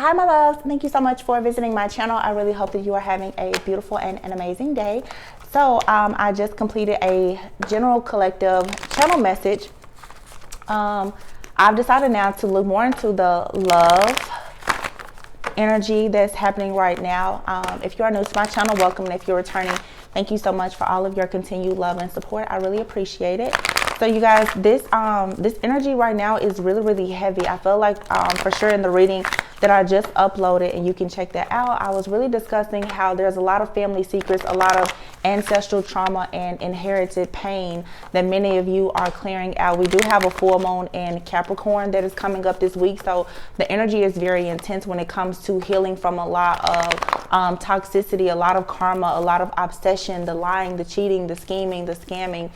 Hi my loves, thank you so much for visiting my channel. I really hope that you are having a beautiful and an amazing day. So I just completed a general collective channel message. I've decided now to look more into the love energy that's happening right now. If you are new to my channel, welcome. And if you're returning, thank you so much for all of your continued love and support. I really appreciate it. So you guys, this energy right now is really heavy. I feel like for sure in the reading that I just uploaded, and you can check that out, I was really discussing how there's a lot of family secrets, a lot of ancestral trauma and inherited pain that many of you are clearing out. We do have a full moon in Capricorn that is coming up this week, so the energy is very intense when it comes to healing from a lot of toxicity, a lot of karma, a lot of obsession, the lying, the cheating, the scheming, the scamming.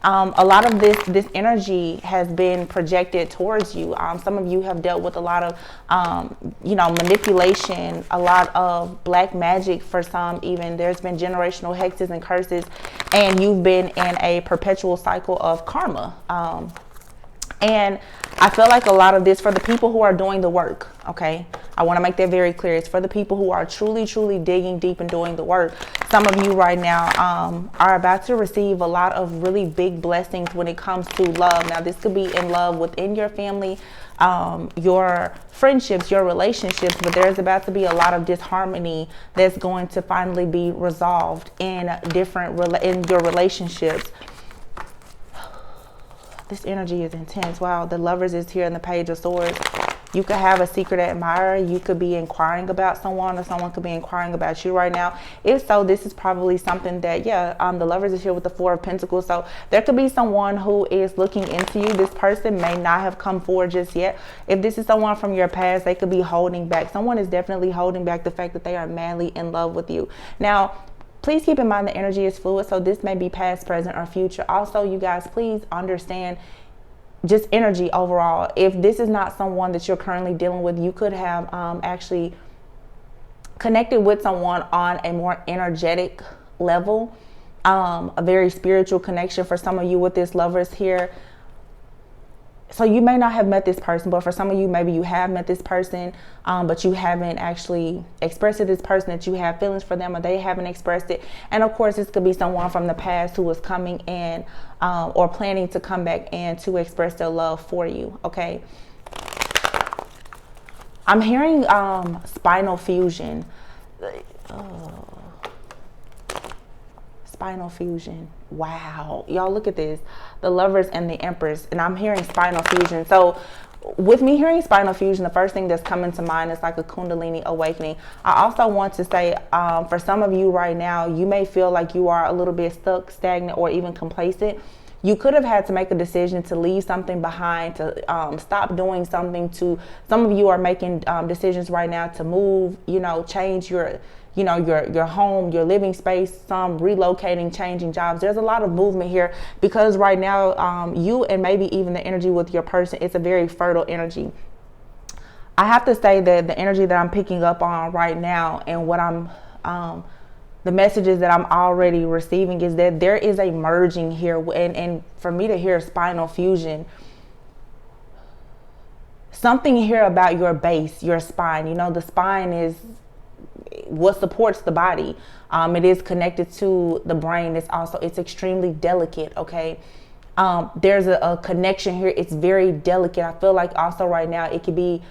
A lot of this energy has been projected towards you. Some of you have dealt with a lot of, manipulation, a lot of black magic for some even. There's been generational hexes and curses, and you've been in a perpetual cycle of karma. And I feel like a lot of this for the people who are doing the work, okay? I want to make that very clear. It's for the people who are truly digging deep and doing the work. Some of you right now are about to receive a lot of really big blessings when it comes to love. Now, this could be in love within your family, your friendships, your relationships, but there's about to be a lot of disharmony that's going to finally be resolved in your relationships. This energy is intense. Wow, the Lovers is here in the Page of Swords. You could have a secret admirer. You could be inquiring about someone, or someone could be inquiring about you right now. If so, this is probably something that, the Lovers is here with the Four of Pentacles. So there could be someone who is looking into you. This person may not have come forward just yet. If this is someone from your past, they could be holding back. Someone is definitely holding back the fact that they are madly in love with you. Now, please keep in mind the energy is fluid, so this may be past, present, or future. Also, you guys, please understand just energy overall. If this is not someone that you're currently dealing with, you could have actually connected with someone on a more energetic level, a very spiritual connection for some of you with this Lovers here. So you may not have met this person, but for some of you, maybe you have met this person, but you haven't actually expressed to this person that you have feelings for them, or they haven't expressed it. And of course, this could be someone from the past who was coming in or planning to come back in to express their love for you, okay? I'm hearing spinal fusion. Spinal fusion. Wow, y'all, look at this. The Lovers and the Empress, and I'm hearing spinal fusion. So with me hearing spinal fusion, the first thing that's coming to mind is like a Kundalini awakening. I also want to say, for some of you right now, you may feel like you are a little bit stuck, stagnant, or even complacent. You could have had to make a decision to leave something behind, to stop doing something. Some of you are making decisions right now to move, change your home, your living space, some relocating, changing jobs. There's a lot of movement here because right now, you and maybe even the energy with your person, it's a very fertile energy. I have to say that the energy that I'm picking up on right now, and what the messages that I'm already receiving, is that there is a merging here. And for me to hear spinal fusion, something here about your base, your spine, the spine is what supports the body. It is connected to the brain. It's extremely delicate, okay? There's a connection here. It's very delicate. I feel like also right now it could be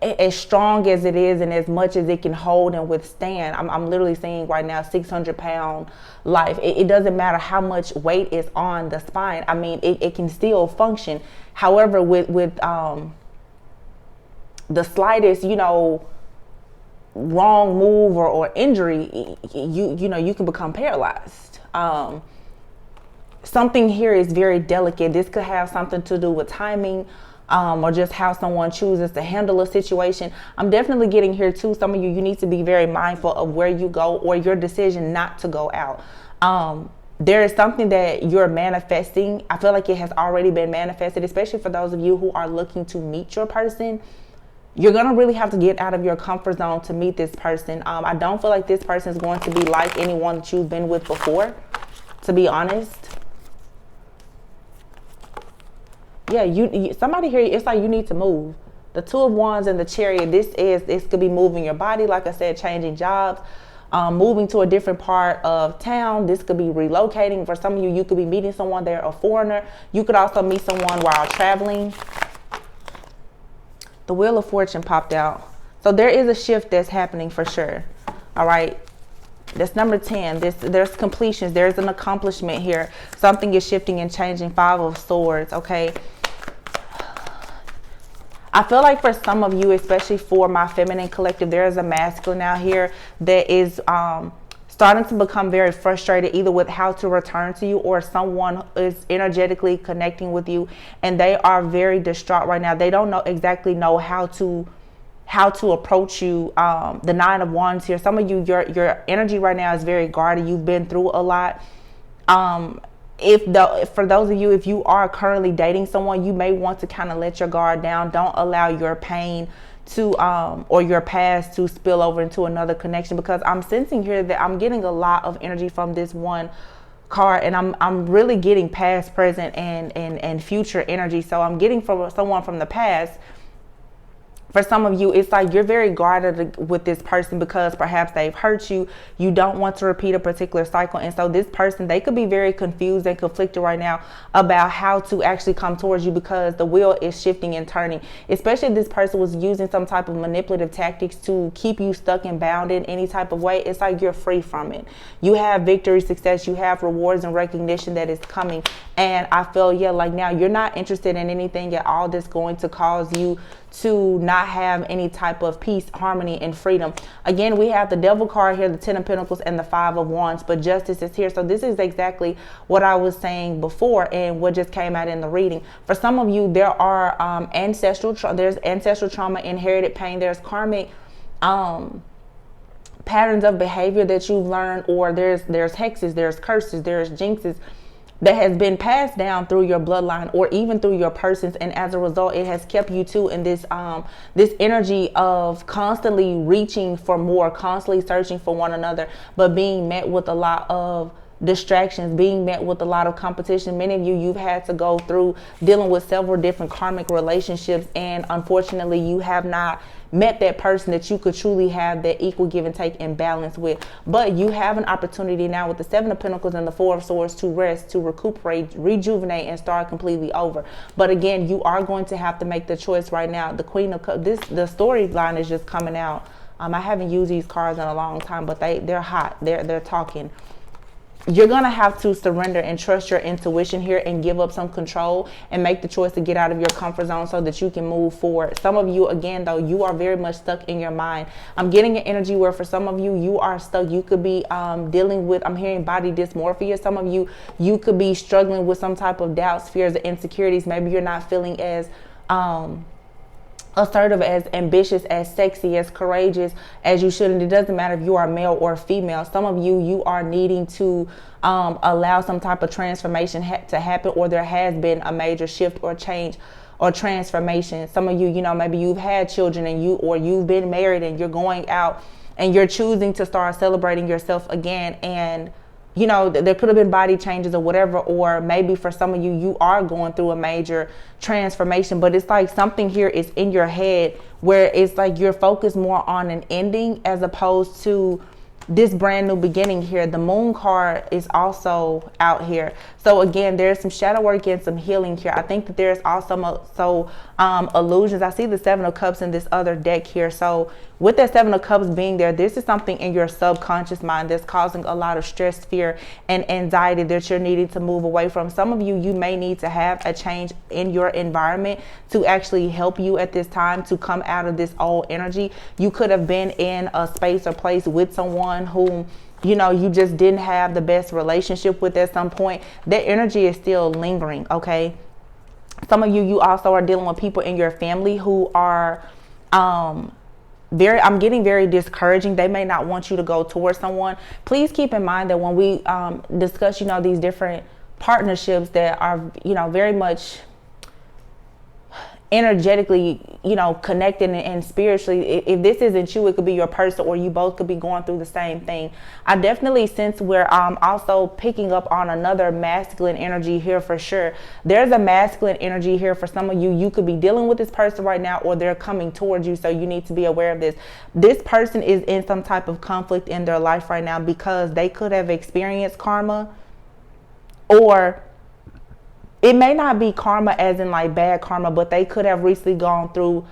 as strong as it is and as much as it can hold and withstand. I'm literally seeing right now 600-pound life. It doesn't matter how much weight is on the spine. I mean, it can still function. However, with the slightest, wrong move or injury, you can become paralyzed. Something here is very delicate. This could have something to do with timing, or just how someone chooses to handle a situation. I'm definitely getting here too. Some of you need to be very mindful of where you go, or your decision not to go out. There is something that you're manifesting. I feel like it has already been manifested, especially for those of you who are looking to meet your person. You're going to really have to get out of your comfort zone to meet this person. I don't feel like this person is going to be like anyone that you've been with before, to be honest. Yeah, somebody here, it's like you need to move. the Two of Wands and the Chariot, this could be moving your body, like I said, changing jobs, moving to a different part of town. This could be relocating. For some of you, you could be meeting someone there, a foreigner. You could also meet someone while traveling. The Wheel of Fortune popped out. So there is a shift that's happening for sure. All right. That's number 10. There's completions. There's an accomplishment here. Something is shifting and changing. 5 of Swords. Okay. I feel like for some of you, especially for my feminine collective, there is a masculine out here that is starting to become very frustrated either with how to return to you, or someone is energetically connecting with you and they are very distraught right now. They don't exactly know how to approach you. The 9 of Wands here. Some of you, your energy right now is very guarded. You've been through a lot. For those of you, if you are currently dating someone, you may want to kind of let your guard down. Don't allow your pain to or your past to spill over into another connection, because I'm sensing here that I'm getting a lot of energy from this one card, and I'm really getting past, present, and future energy. So I'm getting from someone from the past. For some of you, it's like you're very guarded with this person because perhaps they've hurt you. You don't want to repeat a particular cycle. And so this person, they could be very confused and conflicted right now about how to actually come towards you, because the wheel is shifting and turning. Especially if this person was using some type of manipulative tactics to keep you stuck and bound in any type of way. It's like you're free from it. You have victory, success, you have rewards and recognition that is coming. And I feel, yeah, like now you're not interested in anything at all that's going to cause you to not have any type of peace, harmony, and freedom. Again, we have the Devil card here, the 10 of Pentacles, and the 5 of Wands, but Justice is here. So this is exactly what I was saying before and what just came out in the reading. For some of you, there are there's ancestral trauma, inherited pain, there's karmic patterns of behavior that you've learned, or there's hexes, there's curses, there's jinxes that has been passed down through your bloodline or even through your persons, and as a result it has kept you too in this this energy of constantly reaching for more, constantly searching for one another, but being met with a lot of distractions, being met with a lot of competition. Many of you, you've had to go through dealing with several different karmic relationships, and unfortunately you have not met that person that you could truly have that equal give and take and balance with. But you have an opportunity now with the 7 of Pentacles and the 4 of Swords to rest, to recuperate, rejuvenate, and start completely over. But again, you are going to have to make the choice right now. The Queen of Cups, the storyline is just coming out. I haven't used these cards in a long time, but they're hot. They're talking. You're going to have to surrender and trust your intuition here and give up some control and make the choice to get out of your comfort zone so that you can move forward. Some of you, again, though, you are very much stuck in your mind. I'm getting an energy where for some of you, you are stuck. You could be dealing with, I'm hearing body dysmorphia. Some of you, you could be struggling with some type of doubts, fears, or insecurities. Maybe you're not feeling as assertive, as ambitious, as sexy, as courageous as you should. And it doesn't matter if you are male or female. Some of you, you are needing to allow some type of transformation to happen, or there has been a major shift or change or transformation. Some of you, you know, maybe you've had children and you've been married and you're going out and you're choosing to start celebrating yourself again. And you know, there could have been body changes or whatever, or maybe for some of you, you are going through a major transformation, but it's like something here is in your head where it's like you're focused more on an ending as opposed to this brand new beginning here. The Moon card is also out here. So again, there's some shadow work and some healing here. I think that there's also illusions. I see the 7 of Cups in this other deck here. So with that 7 of Cups being there, this is something in your subconscious mind that's causing a lot of stress, fear, and anxiety that you're needing to move away from. Some of you, you may need to have a change in your environment to actually help you at this time to come out of this old energy. You could have been in a space or place with someone whom, you know, you just didn't have the best relationship with at some point. That energy is still lingering, okay? Some of you, you also are dealing with people in your family who are I'm getting very discouraging. They may not want you to go towards someone. Please keep in mind that when we discuss, you know, these different partnerships that are, you know, very much energetically, connected and spiritually. If this isn't you, it could be your person, or you both could be going through the same thing. I definitely sense we're also picking up on another masculine energy here for sure. There's a masculine energy here for some of you. You could be dealing with this person right now, or they're coming towards you, so you need to be aware of this. This person is in some type of conflict in their life right now because they could have experienced karma, or it may not be karma as in like bad karma, but they could have recently gone through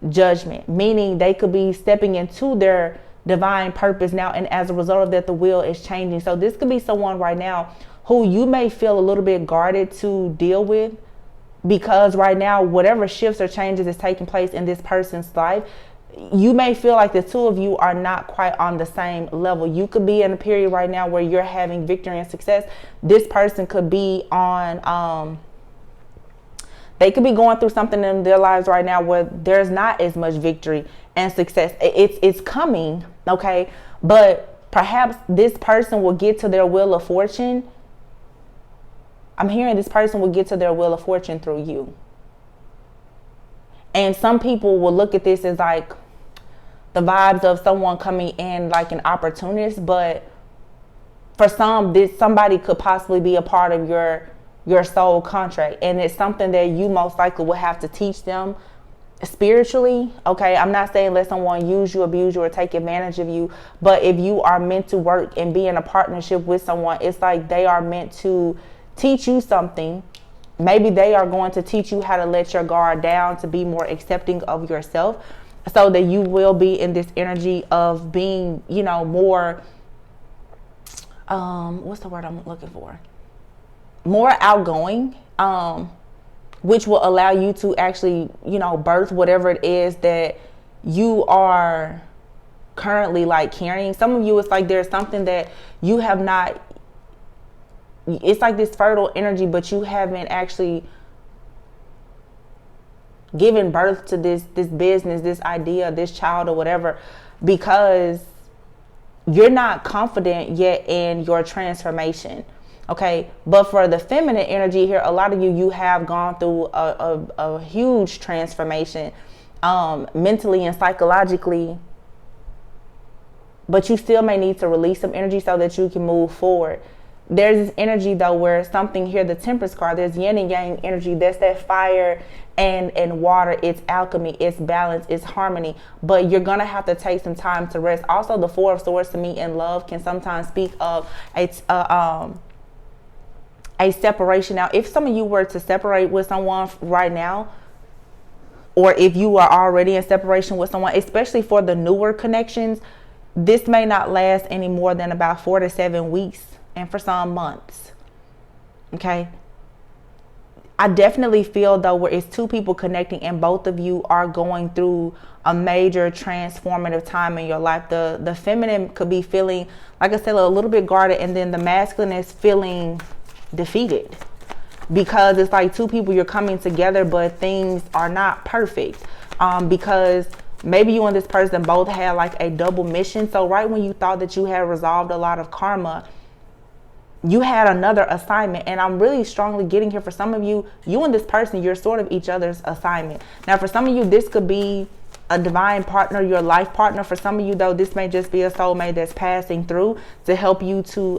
judgment, meaning they could be stepping into their divine purpose now, and as a result of that, the wheel is changing. So this could be someone right now who you may feel a little bit guarded to deal with, because right now, whatever shifts or changes is taking place in this person's life, you may feel like the two of you are not quite on the same level. You could be in a period right now where you're having victory and success. This person could be on, they could be going through something in their lives right now where there's not as much victory and success. It's coming, okay? But perhaps this person will get to their wheel of fortune. I'm hearing this person will get to their wheel of fortune through you. And some people will look at this as like the vibes of someone coming in like an opportunist, but for some, somebody could possibly be a part of your soul contract, and it's something that you most likely will have to teach them spiritually. Okay, I'm not saying let someone use you, abuse you, or take advantage of you, but if you are meant to work and be in a partnership with someone, it's like they are meant to teach you something. Maybe they are going to teach you how to let your guard down, to be more accepting of yourself, so that you will be in this energy of being, more, what's the word I'm looking for? More outgoing, which will allow you to actually, birth whatever it is that you are currently like carrying. Some of you, it's like there's something that you have not, it's like this fertile energy, but you haven't actually given birth to this business, this idea, this child or whatever, because you're not confident yet in your transformation. Okay, but for the feminine energy here, a lot of you have gone through a huge transformation, mentally and psychologically, but you still may need to release some energy so that you can move forward. There's this energy though where something here, the Temperance card, there's yin and yang energy. That's that fire and water. It's alchemy, it's balance, it's harmony. But you're gonna have to take some time to rest. Also, the Four of Swords to me in love can sometimes speak of a separation. Now, if some of you were to separate with someone right now, or if you are already in separation with someone, especially for the newer connections, this may not last any more than about 4 to 7 weeks. And for some months. Okay. I definitely feel though where it's two people connecting and both of you are going through a major transformative time in your life. The feminine could be feeling, like I said, a little bit guarded, and then the masculine is feeling defeated, because it's like two people, you're coming together, but things are not perfect. Because maybe you and this person both had like a double mission. So right when you thought that you had resolved a lot of karma, you had another assignment. And I'm really strongly getting here for some of you, you and this person, you're sort of each other's assignment. Now, for some of you, this could be a divine partner, your life partner. For some of you, though, this may just be a soulmate that's passing through to help you to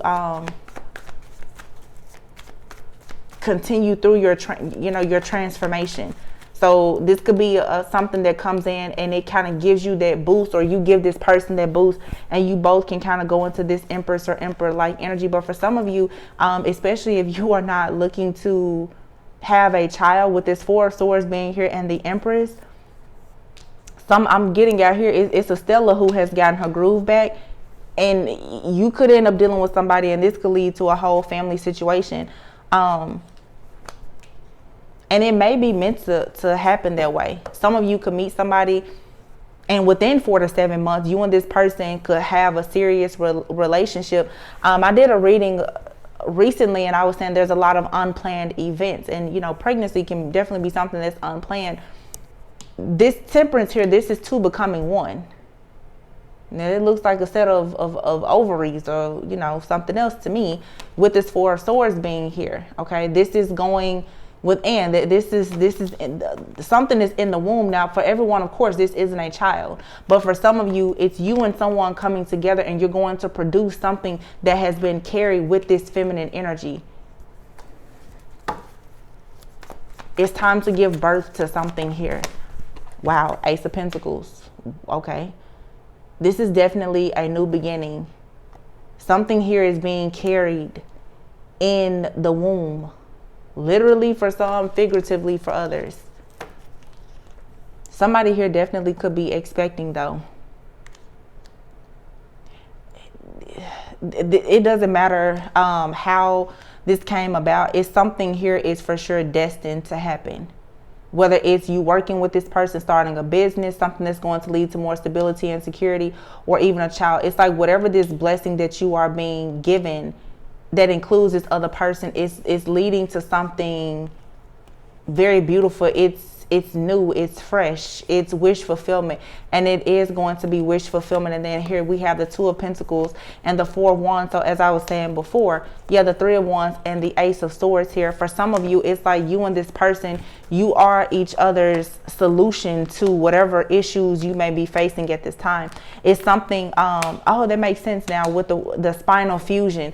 continue through your transformation. So this could be something that comes in and it kind of gives you that boost, or you give this person that boost, and you both can kind of go into this Empress or Emperor-like energy. But for some of you, especially if you are not looking to have a child, with this Four of Swords being here and the Empress, I'm getting out here, it's a Stella who has gotten her groove back, and you could end up dealing with somebody, and this could lead to a whole family situation. And it may be meant to happen that way. Some of you could meet somebody, and within 4 to 7 months, you and this person could have a serious relationship. I did a reading recently, and I was saying there's a lot of unplanned events. And, pregnancy can definitely be something that's unplanned. This Temperance here, this is two becoming one. Now, it looks like a set of ovaries or, something else to me, with this Four of Swords being here. Okay, this is going within. That this is something that's in the womb. Now for everyone, of course, this isn't a child, but for some of you, it's you and someone coming together, and you're going to produce something that has been carried with this feminine energy. It's time to give birth to something here. Wow, Ace of Pentacles. Okay, this is definitely a new beginning. Something here is being carried in the womb, literally for some, figuratively for others. Somebody here definitely could be expecting, though. It doesn't matter how this came about. It's something here is for sure destined to happen. Whether it's you working with this person, starting a business, something that's going to lead to more stability and security, or even a child. It's like whatever this blessing that you are being given that includes this other person is leading to something very beautiful. It's new, it's fresh, it's wish fulfillment, and it is going to be wish fulfillment. And then here we have the Two of Pentacles and the Four of Wands. So as I was saying before, yeah, the Three of Wands and the Ace of Swords here. For some of you, it's like you and this person, you are each other's solution to whatever issues you may be facing at this time. It's something, oh, that makes sense now with the spinal fusion.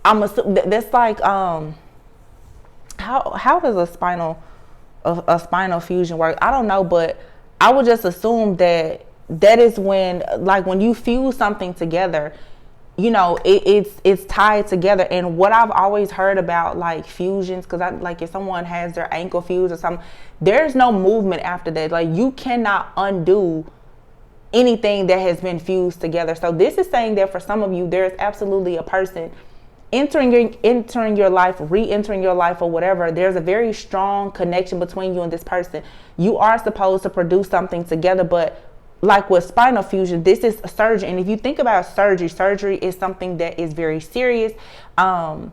I'm assuming that's like, how does a spinal fusion work? I don't know, but I would just assume that is when, like, when you fuse something together, you know, it's tied together. And what I've always heard about like fusions, because like if someone has their ankle fused or something, there's no movement after that. Like you cannot undo anything that has been fused together. So this is saying that for some of you, there's absolutely a person entering your life, re-entering your life, or whatever. There's a very strong connection between you and this person. You are supposed to produce something together, but like with spinal fusion, this is a surgery. And if you think about surgery is something that is very serious. You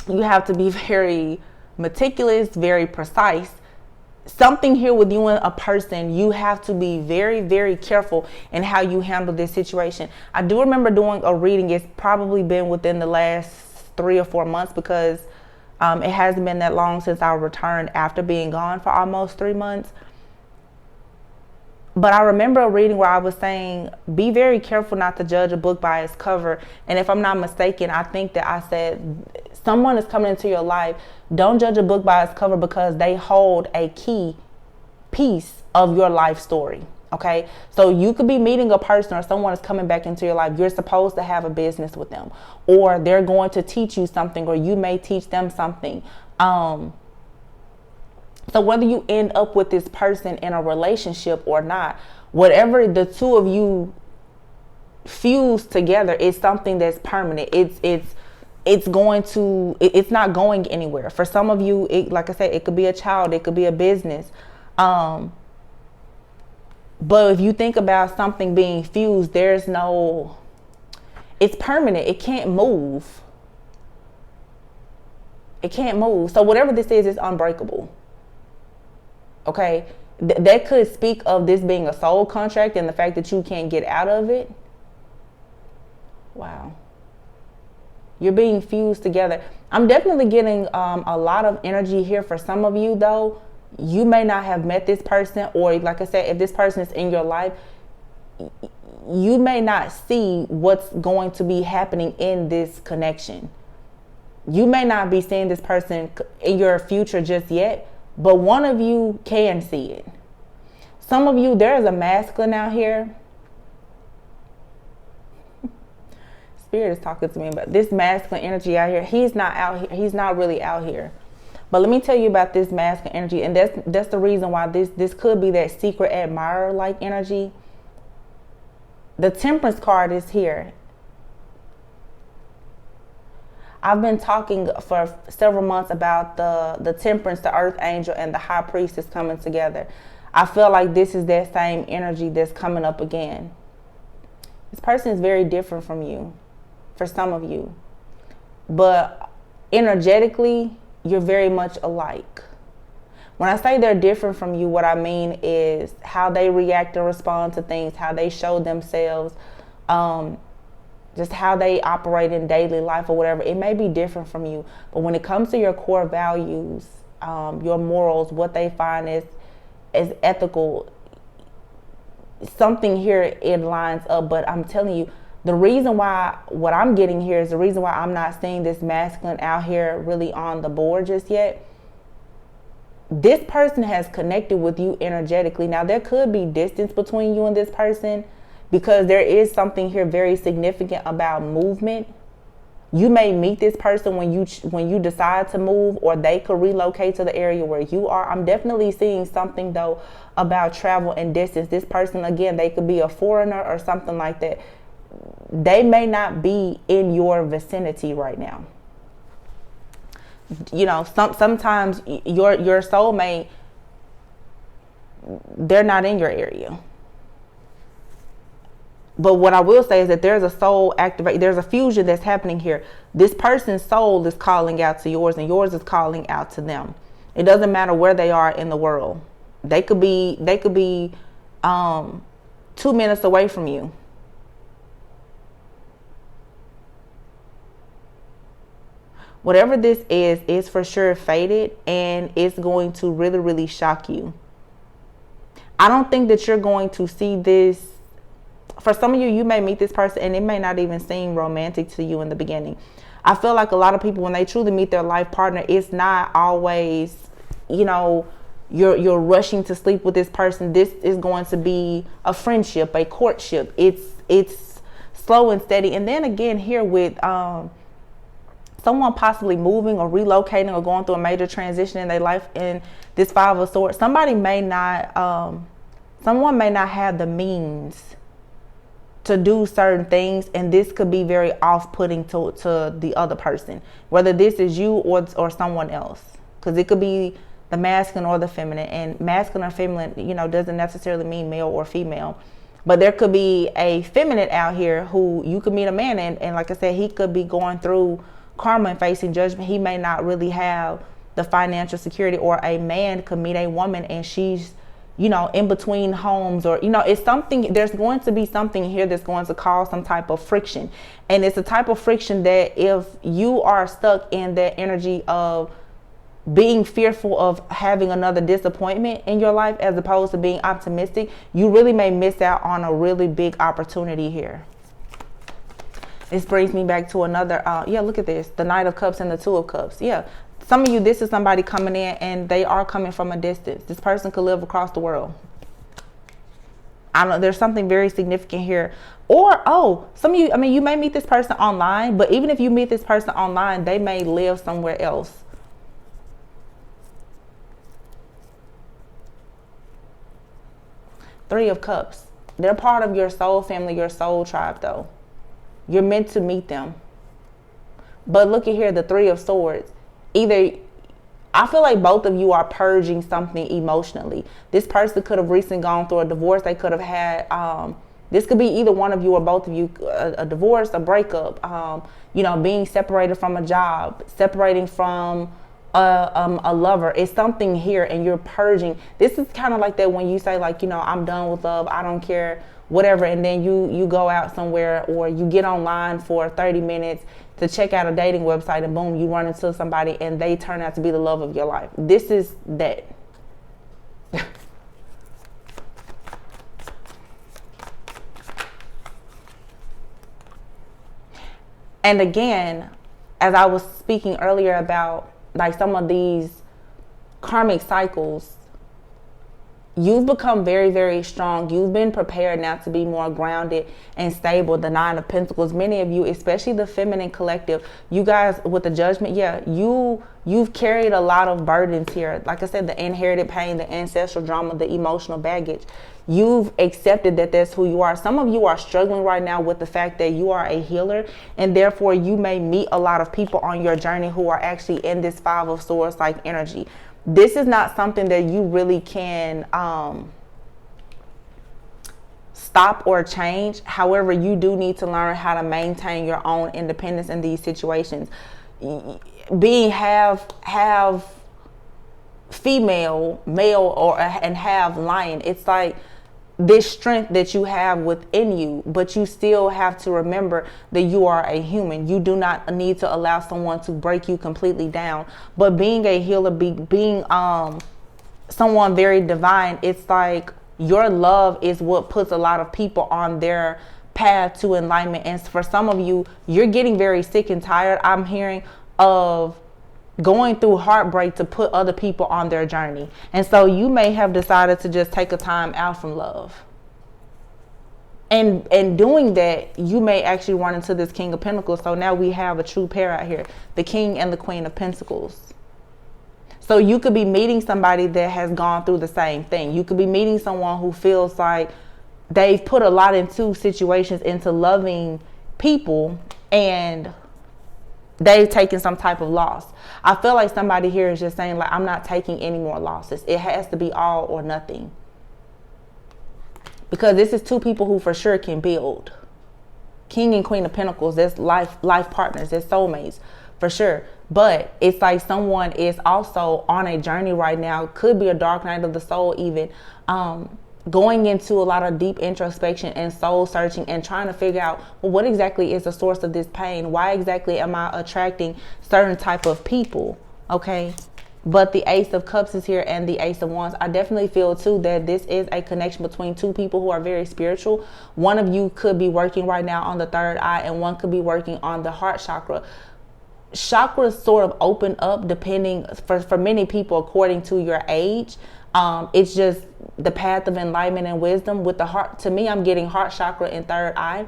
have to be very meticulous, very precise. Something here with you and a person, you have to be very, very careful in how you handle this situation. I do remember doing a reading. It's probably been within the last 3 or 4 months, because it hasn't been that long since I returned after being gone for almost 3 months. But I remember a reading where I was saying, be very careful not to judge a book by its cover. And if I'm not mistaken, I think that I said, someone is coming into your life. Don't judge a book by its cover, because they hold a key piece of your life story. Okay. So you could be meeting a person, or someone is coming back into your life. You're supposed to have a business with them, or they're going to teach you something, or you may teach them something. So whether you end up with this person in a relationship or not, whatever the two of you fuse together is something that's permanent. It's not going anywhere. For some of you, like I said, it could be a child, it could be a business. But if you think about something being fused, it's permanent. It can't move. It can't move. So whatever this is unbreakable. Okay, that could speak of this being a soul contract and the fact that you can't get out of it. Wow. You're being fused together. I'm definitely getting a lot of energy here for some of you, though. You may not have met this person, or like I said, if this person is in your life, you may not see what's going to be happening in this connection. You may not be seeing this person in your future just yet, but one of you can see it. Some of you, there is a masculine out here. Spirit is talking to me about this masculine energy out here. He's not out here. He's not really out here. But let me tell you about this masculine energy. And that's the reason why this could be that secret admirer like energy. The Temperance card is here. I've been talking for several months about the Temperance, the Earth Angel, and the High Priestess coming together. I feel like this is that same energy that's coming up again. This person is very different from you, for some of you. But energetically, you're very much alike. When I say they're different from you, what I mean is how they react and respond to things, how they show themselves. just how they operate in daily life or whatever, it may be different from you. But when it comes to your core values, your morals, what they find is ethical, something here it lines up. But I'm telling you, the reason why, what I'm getting here is the reason why I'm not seeing this masculine out here really on the board just yet. This person has connected with you energetically. Now, there could be distance between you and this person, because there is something here very significant about movement. You may meet this person when you decide to move, or they could relocate to the area where you are. I'm definitely seeing something though about travel and distance. This person, again, they could be a foreigner or something like that. They may not be in your vicinity right now. You know, sometimes your soulmate, they're not in your area. But what I will say is that there's a soul activate, there's a fusion that's happening here. This person's soul is calling out to yours, and yours is calling out to them. It doesn't matter where they are in the world. They could be 2 minutes away from you. Whatever this is for sure fated, and it's going to really, really shock you. I don't think that you're going to see this. For some of you, you may meet this person and it may not even seem romantic to you in the beginning. I feel like a lot of people, when they truly meet their life partner, it's not always, you know, you're rushing to sleep with this person. This is going to be a friendship, a courtship. It's slow and steady. And then again, here with someone possibly moving or relocating or going through a major transition in their life, in this Five of Swords, someone may not have the means to do certain things, and this could be very off-putting to the other person, whether this is you or someone else, because it could be the masculine or the feminine. And masculine or feminine, you know, doesn't necessarily mean male or female, but there could be a feminine out here who you could meet a man, and like I said, he could be going through karma and facing judgment. He may not really have the financial security, or a man could meet a woman and she's, you know, in between homes, or, you know, it's something, there's going to be something here that's going to cause some type of friction. And it's a type of friction that if you are stuck in that energy of being fearful of having another disappointment in your life, as opposed to being optimistic, you really may miss out on a really big opportunity here. This brings me back to another, yeah, look at this, the Knight of Cups and the Two of Cups. Yeah. Some of you, this is somebody coming in and they are coming from a distance. This person could live across the world. I don't know, there's something very significant here. Or, some of you, I mean, you may meet this person online, but even if you meet this person online, they may live somewhere else. Three of Cups. They're part of your soul family, your soul tribe, though. You're meant to meet them. But look at here, the Three of Swords. Either, I feel like both of you are purging something emotionally. This person could have recently gone through a divorce. They could have had, this could be either one of you or both of you, a divorce, a breakup, you know, being separated from a job, separating from a lover. It's something here, and you're purging. This is kind of like that when you say, like, you know, I'm done with love, I don't care, whatever, and then you go out somewhere, or you get online for 30 minutes to check out a dating website, and boom, you run into somebody and they turn out to be the love of your life. This is that. And again, as I was speaking earlier about like some of these karmic cycles, you've become very, very strong. You've been prepared now to be more grounded and stable. The Nine of Pentacles, many of you, especially the feminine collective, you guys with the Judgment, yeah, you've carried a lot of burdens here. Like I said, the inherited pain, the ancestral drama, the emotional baggage. You've accepted that that's who you are. Some of you are struggling right now with the fact that you are a healer, and therefore you may meet a lot of people on your journey who are actually in this Five of Swords like energy. This is not something that you really can stop or change. However, you do need to learn how to maintain your own independence in these situations. Being have female, male, and have lion, it's like this strength that you have within you, but you still have to remember that you are a human. You do not need to allow someone to break you completely down. But being a healer, being someone very divine, it's like your love is what puts a lot of people on their path to enlightenment. And for some of you, you're getting very sick and tired, I'm hearing, of going through heartbreak to put other people on their journey. And so you may have decided to just take a time out from love. And doing that, you may actually run into this King of Pentacles. So now we have a true pair out here, the King and the Queen of Pentacles. So you could be meeting somebody that has gone through the same thing. You could be meeting someone who feels like they've put a lot into situations, into loving people, and they've taken some type of loss. I feel like somebody here is just saying, like, I'm not taking any more losses. It has to be all or nothing. Because this is two people who for sure can build. King and Queen of Pentacles, that's life partners, that's soulmates, for sure. But it's like someone is also on a journey right now. Could be a dark night of the soul even. Going into a lot of deep introspection and soul searching and trying to figure out, well, what exactly is the source of this pain? Why exactly am I attracting certain type of people? Okay. But the Ace of Cups is here and the Ace of Wands. I definitely feel too that this is a connection between two people who are very spiritual. One of you could be working right now on the third eye, and one could be working on the heart chakra. Chakras sort of open up depending, for many people, according to your age. It's just the path of enlightenment and wisdom. With the heart, to me, I'm getting heart chakra and third eye.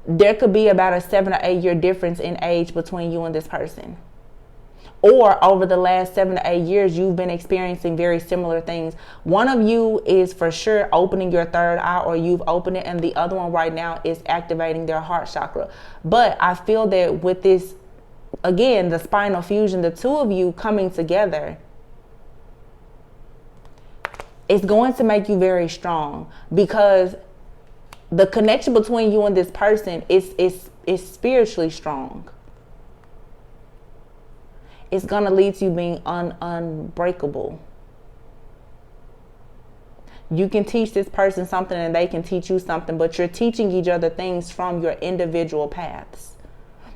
There could be about a 7 or 8 year difference in age between you and this person. Or over the last 7 to 8 years, you've been experiencing very similar things. One of you is for sure opening your third eye, or you've opened it, and the other one right now is activating their heart chakra. But I feel that with this, again, the spinal fusion, the two of you coming together, it's going to make you very strong, because the connection between you and this person is spiritually strong. It's going to lead to you being unbreakable. You can teach this person something and they can teach you something, but you're teaching each other things from your individual paths.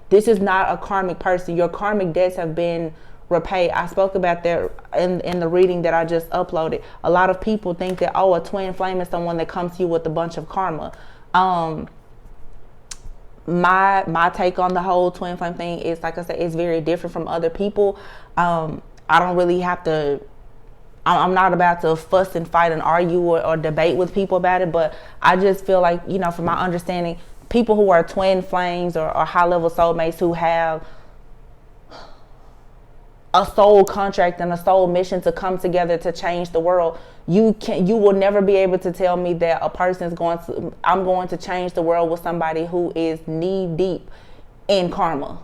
This is not a karmic person. Your karmic debts have been repaid. I spoke about that in the reading that I just uploaded. A lot of people think that, oh, a twin flame is someone that comes to you with a bunch of karma. My take on the whole twin flame thing is, like I said, it's very different from other people. I don't really have to, I'm not about to fuss and fight and argue or debate with people about it, but I just feel like, you know, from my understanding, people who are twin flames or high level soulmates who have a soul contract and a soul mission to come together to change the world, you will never be able to tell me that a person is I'm going to change the world with somebody who is knee deep in karma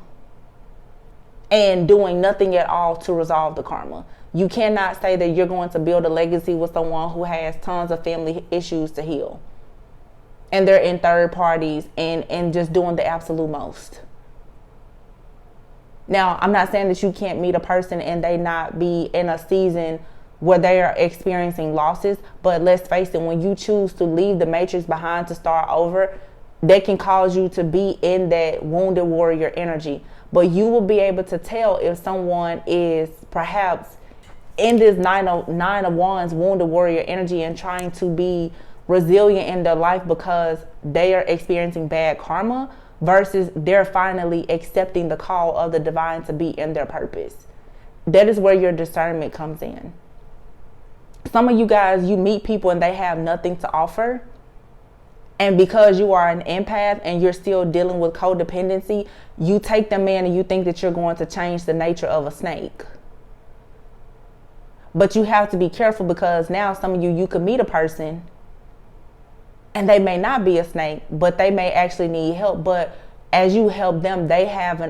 and doing nothing at all to resolve the karma. You cannot say that you're going to build a legacy with someone who has tons of family issues to heal, and they're in third parties and just doing the absolute most. Now, I'm not saying that you can't meet a person and they not be in a season where they are experiencing losses, but let's face it, when you choose to leave the matrix behind to start over, that can cause you to be in that wounded warrior energy. But you will be able to tell if someone is perhaps in this nine of wands wounded warrior energy and trying to be resilient in their life because they are experiencing bad karma, versus they're finally accepting the call of the divine to be in their purpose. That is where your discernment comes in. Some of you guys, you meet people and they have nothing to offer. And because you are an empath and you're still dealing with codependency, you take them in and you think that you're going to change the nature of a snake. But you have to be careful, because now some of you could meet a person and they may not be a snake, but they may actually need help. But as you help them, they have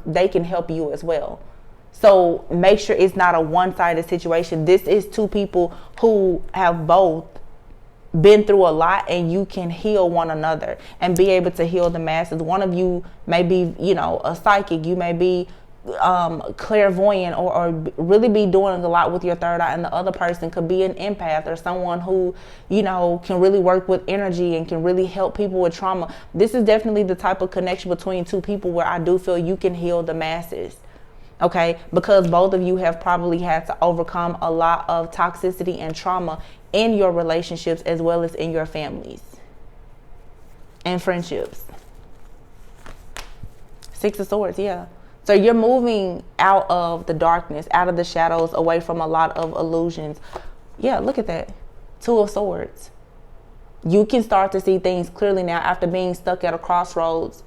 they can help you as well. So make sure it's not a one-sided situation. This is two people who have both been through a lot, and you can heal one another and be able to heal the masses. One of you may be, you know, a psychic. You may be clairvoyant or really be doing a lot with your third eye, and the other person could be an empath or someone who, you know, can really work with energy and can really help people with trauma. This is definitely the type of connection between two people where I do feel you can heal the masses. Okay, because both of you have probably had to overcome a lot of toxicity and trauma in your relationships as well as in your families and friendships. Six of Swords, yeah. So you're moving out of the darkness, out of the shadows, away from a lot of illusions. Yeah, look at that. Two of Swords. You can start to see things clearly now after being stuck at a crossroads,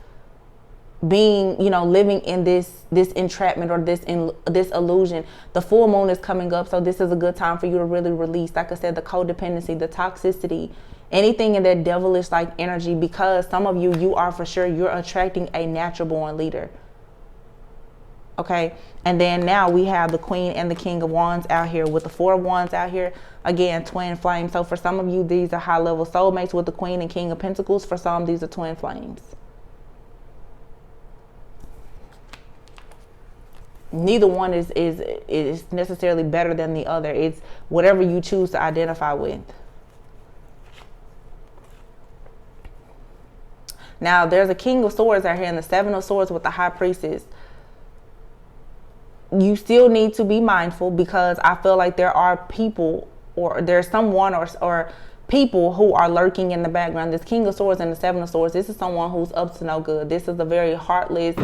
being, you know, living in this entrapment or this illusion. The full moon is coming up, so this is a good time for you to really release, like I said, the codependency, the toxicity, anything in that devilish like energy, because some of you are for sure, you're attracting a natural born leader. Okay, and then now we have the Queen and the King of Wands out here with the Four of Wands out here. Again, twin flames. So for some of you, these are high level soulmates with the Queen and King of Pentacles. For some, these are twin flames. Neither one is necessarily better than the other. It's whatever you choose to identify with. Now, there's a King of Swords out here and the Seven of Swords with the High Priestess. You still need to be mindful, because I feel like there are people, or there's someone or people who are lurking in the background. This King of Swords and the Seven of Swords, this is someone who's up to no good. This is a very heartless,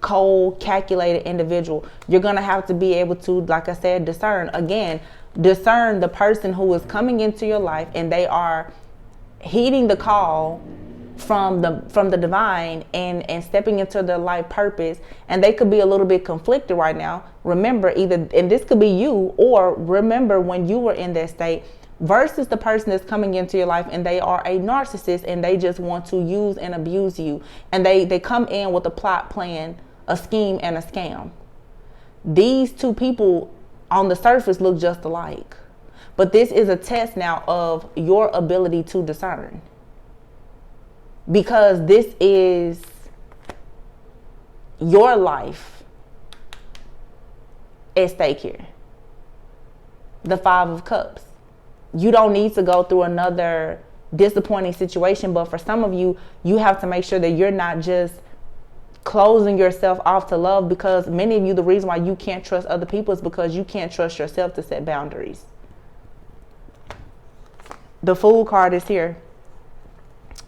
cold, calculated individual. You're going to have to be able to, like I said, discern. Again, discern the person who is coming into your life and they are heeding the call from the divine and stepping into their life purpose, and they could be a little bit conflicted right now. Remember, either, and this could be you, or remember when you were in that state, versus the person that's coming into your life and they are a narcissist and they just want to use and abuse you, and they come in with a plot, plan, a scheme, and a scam. These two people on the surface look just alike, but this is a test now of your ability to discern, because this is your life at stake here. The Five of Cups. You don't need to go through another disappointing situation, but for some of you, you have to make sure that you're not just closing yourself off to love, because many of you, the reason why you can't trust other people is because you can't trust yourself to set boundaries. The Fool card is here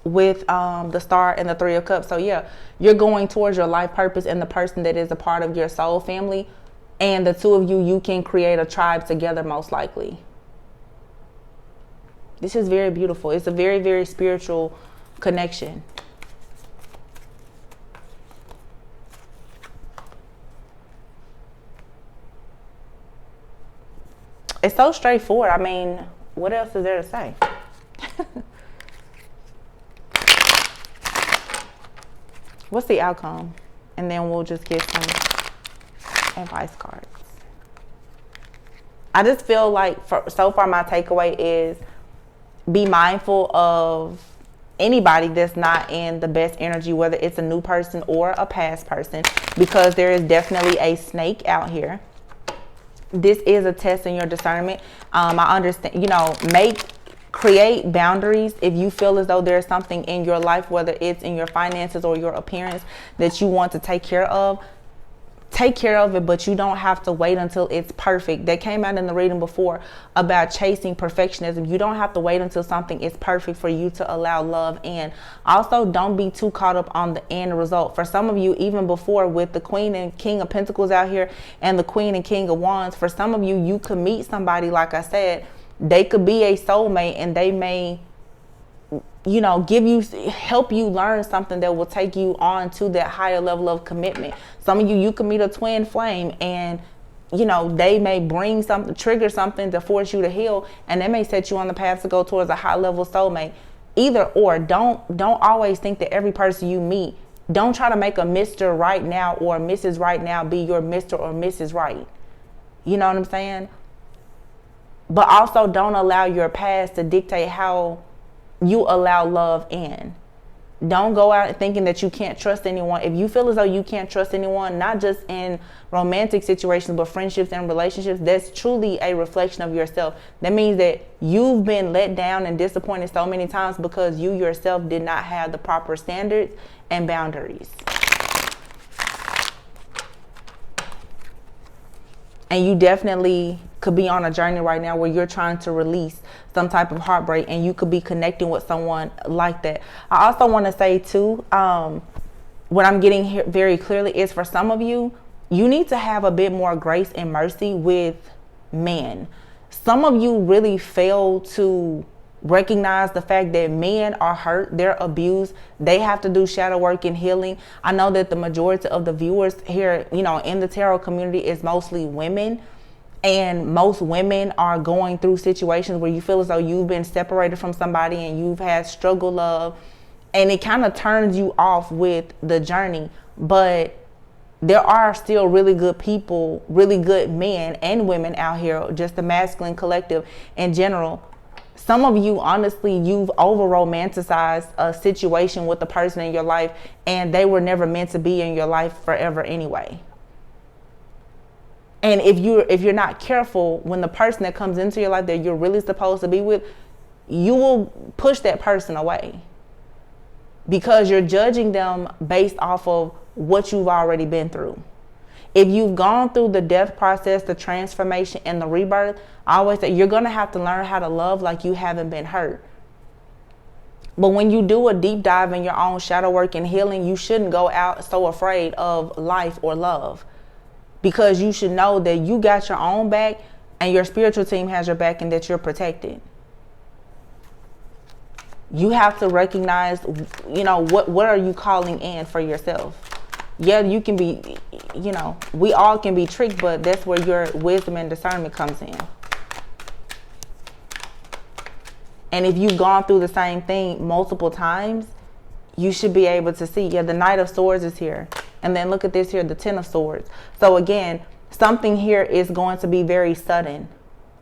with the Star and the Three of Cups. So yeah, you're going towards your life purpose and the person that is a part of your soul family, and the two of you can create a tribe together, most likely. This is very beautiful. It's a very, very spiritual connection. It's so straightforward. I mean, what else is there to say? What's the outcome? And then we'll just get some advice cards. I just feel like so far my takeaway is be mindful of anybody that's not in the best energy, whether it's a new person or a past person, because there is definitely a snake out here. This is a test in your discernment. I understand, you know, create boundaries if you feel as though there's something in your life, whether it's in your finances or your appearance, that you want to take care of. Take care of it, but you don't have to wait until it's perfect. That came out in the reading before about chasing perfectionism. You don't have to wait until something is perfect for you to allow love in. Also, don't be too caught up on the end result. For some of you, even before, with the Queen and King of Pentacles out here and the Queen and King of Wands, for some of you, you could meet somebody, like I said, they could be a soulmate, and they may, you know, help you learn something that will take you on to that higher level of commitment. Some of you could meet a twin flame, and, you know, they may bring something, trigger something to force you to heal, and they may set you on the path to go towards a high level soulmate. Either or, don't always think that every person you meet, don't try to make a Mr. Right Now or a Mrs. Right Now be your Mr. or Mrs. Right. You know what I'm saying? But also don't allow your past to dictate how you allow love in. Don't go out thinking that you can't trust anyone. If you feel as though you can't trust anyone, not just in romantic situations, but friendships and relationships, that's truly a reflection of yourself. That means that you've been let down and disappointed so many times because you yourself did not have the proper standards and boundaries. And you definitely could be on a journey right now where you're trying to release some type of heartbreak, and you could be connecting with someone like that. I also want to say too, what I'm getting here very clearly is, for some of you, you need to have a bit more grace and mercy with men. Some of you really fail to recognize the fact that men are hurt, they're abused, they have to do shadow work and healing. I know that the majority of the viewers here, in the tarot community is mostly women, and most women are going through situations where you feel as though you've been separated from somebody and you've had struggle love, and it kind of turns you off with the journey. But there are still really good people, really good men and women out here, just the masculine collective in general. Some of you, honestly, you've over romanticized a situation with the person in your life, and they were never meant to be in your life forever anyway. And if you're not careful, when the person that comes into your life that you're really supposed to be with, you will push that person away because you're judging them based off of what you've already been through. If you've gone through the death process, the transformation, and the rebirth, I always say you're going to have to learn how to love like you haven't been hurt. But when you do a deep dive in your own shadow work and healing, you shouldn't go out so afraid of life or love, because you should know that you got your own back and your spiritual team has your back, and that you're protected. You have to recognize, what are you calling in for yourself? Yeah, you can be, we all can be tricked, but that's where your wisdom and discernment comes in. And if you've gone through the same thing multiple times, you should be able to see, the Knight of Swords is here. And then look at this here, the Ten of Swords. So again, something here is going to be very sudden,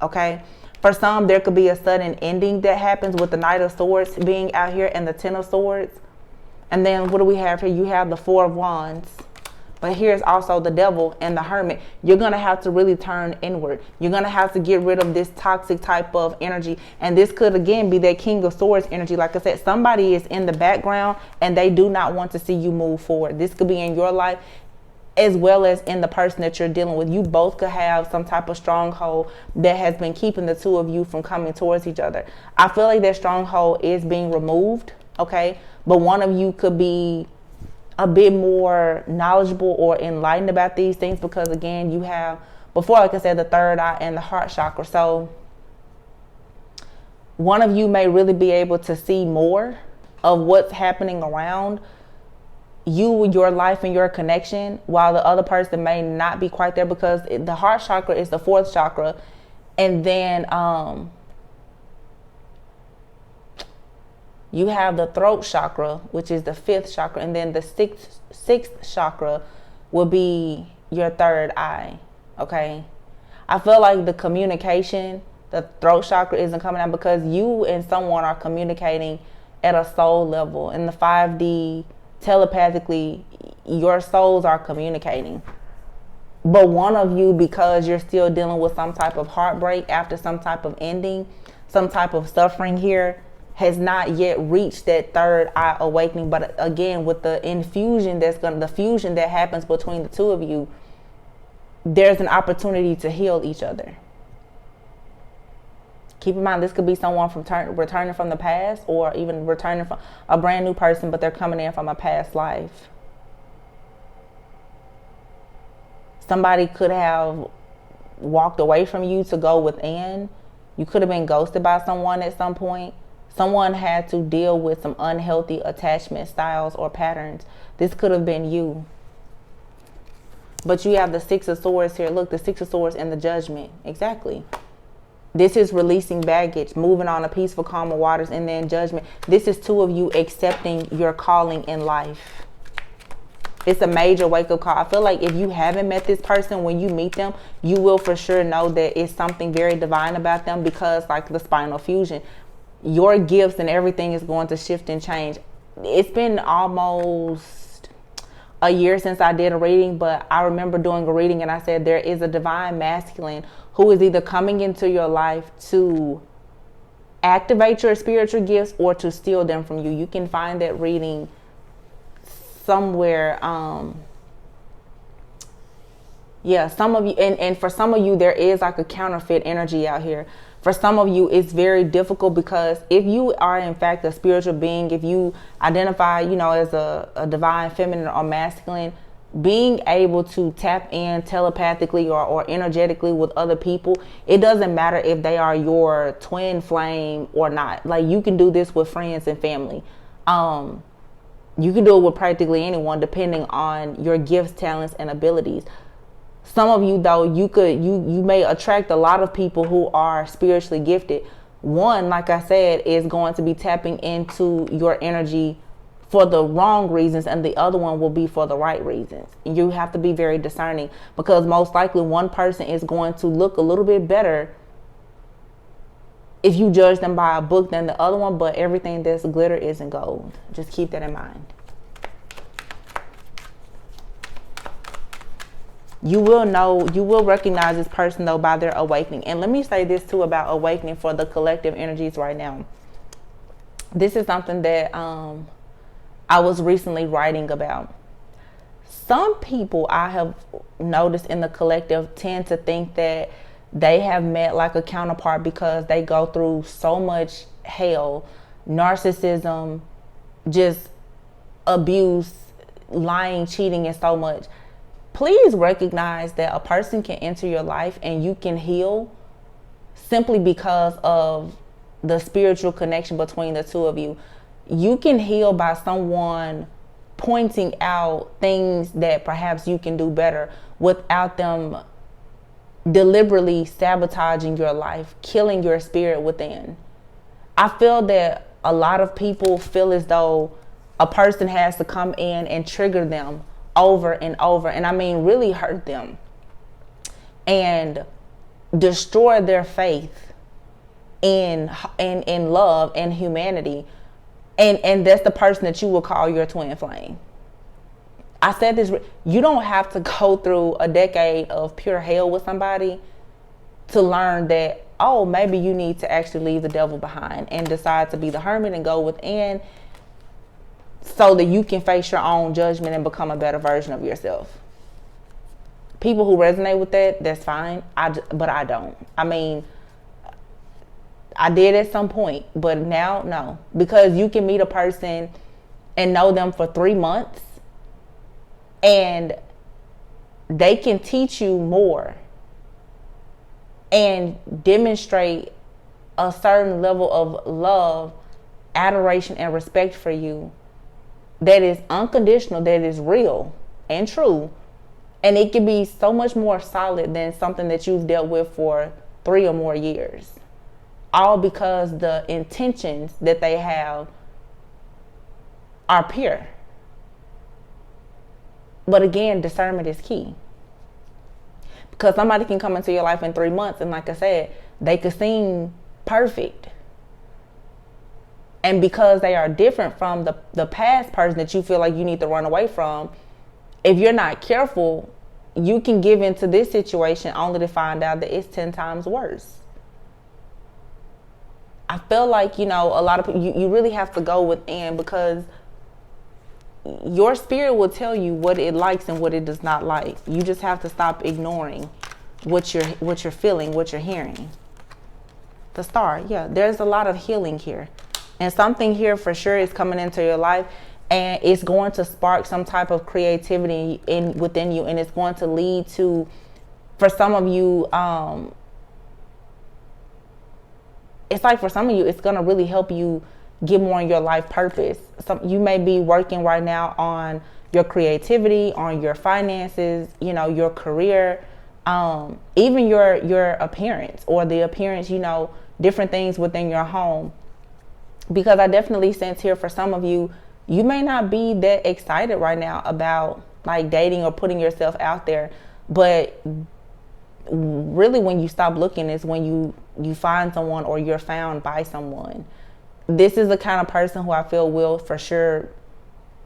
okay? For some, there could be a sudden ending that happens with the Knight of Swords being out here and the Ten of Swords. And then what do we have here? You have the Four of Wands. But here's also the Devil and the Hermit. You're going to have to really turn inward. You're going to have to get rid of this toxic type of energy. And this could, again, be that King of Swords energy. Like I said, somebody is in the background and they do not want to see you move forward. This could be in your life as well as in the person that you're dealing with. You both could have some type of stronghold that has been keeping the two of you from coming towards each other. I feel like that stronghold is being removed, okay? But one of you could be a bit more knowledgeable or enlightened about these things, because again, you have, before, like I said, the third eye and the heart chakra. So one of you may really be able to see more of what's happening around you, your life, and your connection, while the other person may not be quite there, because the heart chakra is the fourth chakra. And then you have the throat chakra, which is the fifth chakra. And then the sixth chakra will be your third eye. Okay. I feel like the communication, the throat chakra isn't coming out because you and someone are communicating at a soul level. In the 5D, telepathically, your souls are communicating. But one of you, because you're still dealing with some type of heartbreak after some type of ending, some type of suffering here, has not yet reached that third eye awakening. But again, with the infusion the fusion that happens between the two of you, there's an opportunity to heal each other. Keep in mind, this could be someone from returning from the past, or even returning from a brand new person, but they're coming in from a past life. Somebody could have walked away from you to go within. You could have been ghosted by someone at some point. Someone had to deal with some unhealthy attachment styles or patterns. This could have been you. But you have the Six of Swords here. Look, the Six of Swords and the Judgment. Exactly. This is releasing baggage, moving on to peaceful, calmer waters, and then Judgment. This is two of you accepting your calling in life. It's a major wake-up call. I feel like if you haven't met this person, when you meet them, you will for sure know that it's something very divine about them, because like the spinal fusion, your gifts and everything is going to shift and change. it's been almost a year since I did a reading, but I remember doing a reading and I said there is a divine masculine who is either coming into your life to activate your spiritual gifts or to steal them from you. You can find that reading somewhere. Yeah, some of you, and for some of you, there is like a counterfeit energy out here. For some of you, it's very difficult because if you are in fact a spiritual being, if you identify, as a divine feminine or masculine, being able to tap in telepathically or energetically with other people, it doesn't matter if they are your twin flame or not. Like, you can do this with friends and family. You can do it with practically anyone depending on your gifts, talents, and abilities. Some of you, though, you may attract a lot of people who are spiritually gifted. One, like I said, is going to be tapping into your energy for the wrong reasons, and the other one will be for the right reasons. And you have to be very discerning, because most likely one person is going to look a little bit better if you judge them by a book than the other one, but everything that's glitter isn't gold. Just keep that in mind. You will recognize this person, though, by their awakening. And let me say this too about awakening for the collective energies right now. This is something that I was recently writing about. Some people I have noticed in the collective tend to think that they have met like a counterpart because they go through so much hell, narcissism, just abuse, lying, cheating, and so much. Please recognize that a person can enter your life and you can heal simply because of the spiritual connection between the two of you. You can heal by someone pointing out things that perhaps you can do better without them deliberately sabotaging your life, killing your spirit within. I feel that a lot of people feel as though a person has to come in and trigger them over and over, and I mean really hurt them and destroy their faith in love and humanity, and that's the person that you will call your twin flame. I said this, you don't have to go through a decade of pure hell with somebody to learn that, oh, maybe you need to actually leave the devil behind and decide to be the hermit and go within, so that you can face your own judgment and become a better version of yourself. People who resonate with that, that's fine. But I don't. I mean, I did at some point, but now, no. Because you can meet a person and know them for 3 months, and they can teach you more and demonstrate a certain level of love, adoration, and respect for you that is unconditional, that is real and true. And it can be so much more solid than something that you've dealt with for 3 or more years. All because the intentions that they have are pure. But again, discernment is key. Because somebody can come into your life in 3 months, and like I said, they could seem perfect. And because they are different from the past person that you feel like you need to run away from, if you're not careful, you can give into this situation only to find out that it's 10 times worse. I feel like, a lot of people, you really have to go within, because your spirit will tell you what it likes and what it does not like. You just have to stop ignoring what you're feeling, what you're hearing. The star, yeah, there's a lot of healing here. And something here for sure is coming into your life, and it's going to spark some type of creativity within you, and it's going to lead to, for some of you, it's like for some of you, it's going to really help you get more in your life purpose. You may be working right now on your creativity, on your finances, your career, even your appearance, or the appearance, different things within your home. Because I definitely sense here for some of you, you may not be that excited right now about like dating or putting yourself out there. But really when you stop looking is when you find someone, or you're found by someone. This is the kind of person who I feel will for sure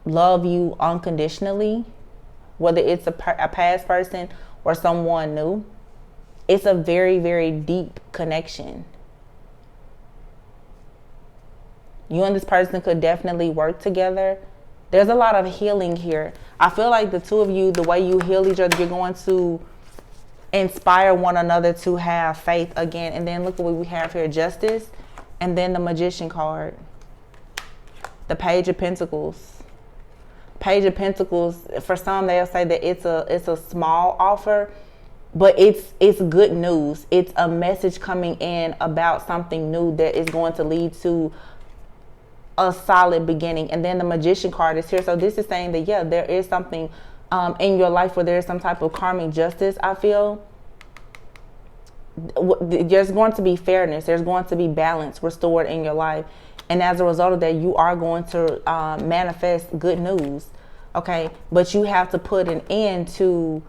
love you unconditionally, whether it's a past person or someone new. It's a very, very deep connection. You and this person could definitely work together. There's a lot of healing here. I feel like the two of you, the way you heal each other, you're going to inspire one another to have faith again. And then look at what we have here, Justice, and then the Magician card. The Page of Pentacles. Page of Pentacles, for some they'll say that it's a small offer, but it's good news. It's a message coming in about something new that is going to lead to a solid beginning. And then the Magician card is here. So this is saying that, yeah, there is something in your life where there's some type of karmic justice. I feel there's going to be fairness. There's going to be balance restored in your life. And as a result of that, you are going to manifest good news. Okay. But you have to put an end to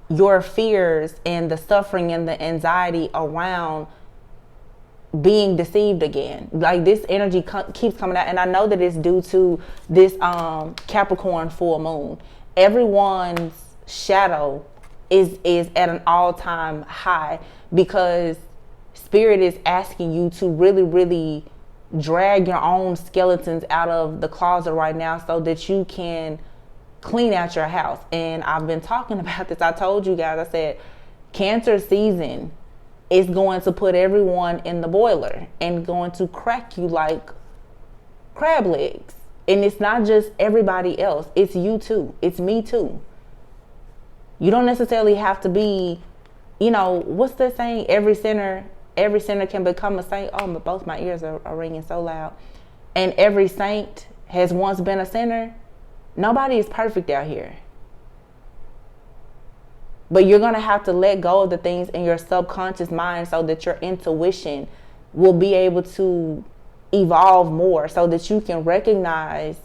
your fears and the suffering and the anxiety around being deceived again. Like, this energy keeps coming out. And I know that it's due to this Capricorn full moon. Everyone's shadow is at an all-time high, because Spirit is asking you to really, really drag your own skeletons out of the closet right now so that you can clean out your house. And I've been talking about this. I told you guys, I said, Cancer season is going to put everyone in the boiler and going to crack you like crab legs. And it's not just everybody else. It's you too. It's me too. You don't necessarily have to be, what's that saying? Every sinner can become a saint. Oh, but both my ears are ringing so loud. And every saint has once been a sinner. Nobody is perfect out here. But you're going to have to let go of the things in your subconscious mind so that your intuition will be able to evolve more, so that you can recognize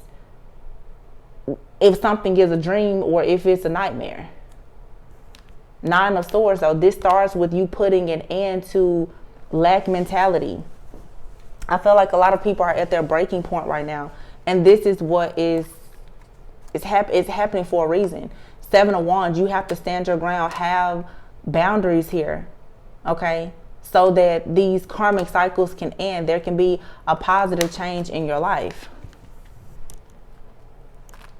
if something is a dream or if it's a nightmare. Nine of Swords, though, this starts with you putting an end to lack mentality. I feel like a lot of people are at their breaking point right now. And this is what is happening for a reason. 7 of Wands, you have to stand your ground, have boundaries here, okay? So that these karmic cycles can end. There can be a positive change in your life.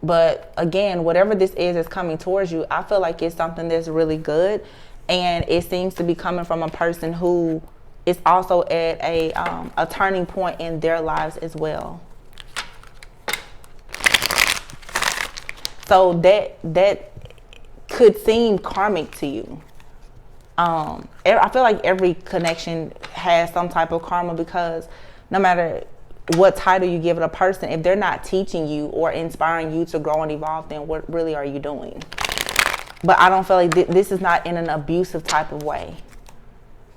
But again, whatever this is coming towards you, I feel like it's something that's really good. And it seems to be coming from a person who is also at a turning point in their lives as well. So that could seem karmic to you. I feel like every connection has some type of karma, because no matter what title you give it a person, if they're not teaching you or inspiring you to grow and evolve, then what really are you doing? But I don't feel like this is not in an abusive type of way.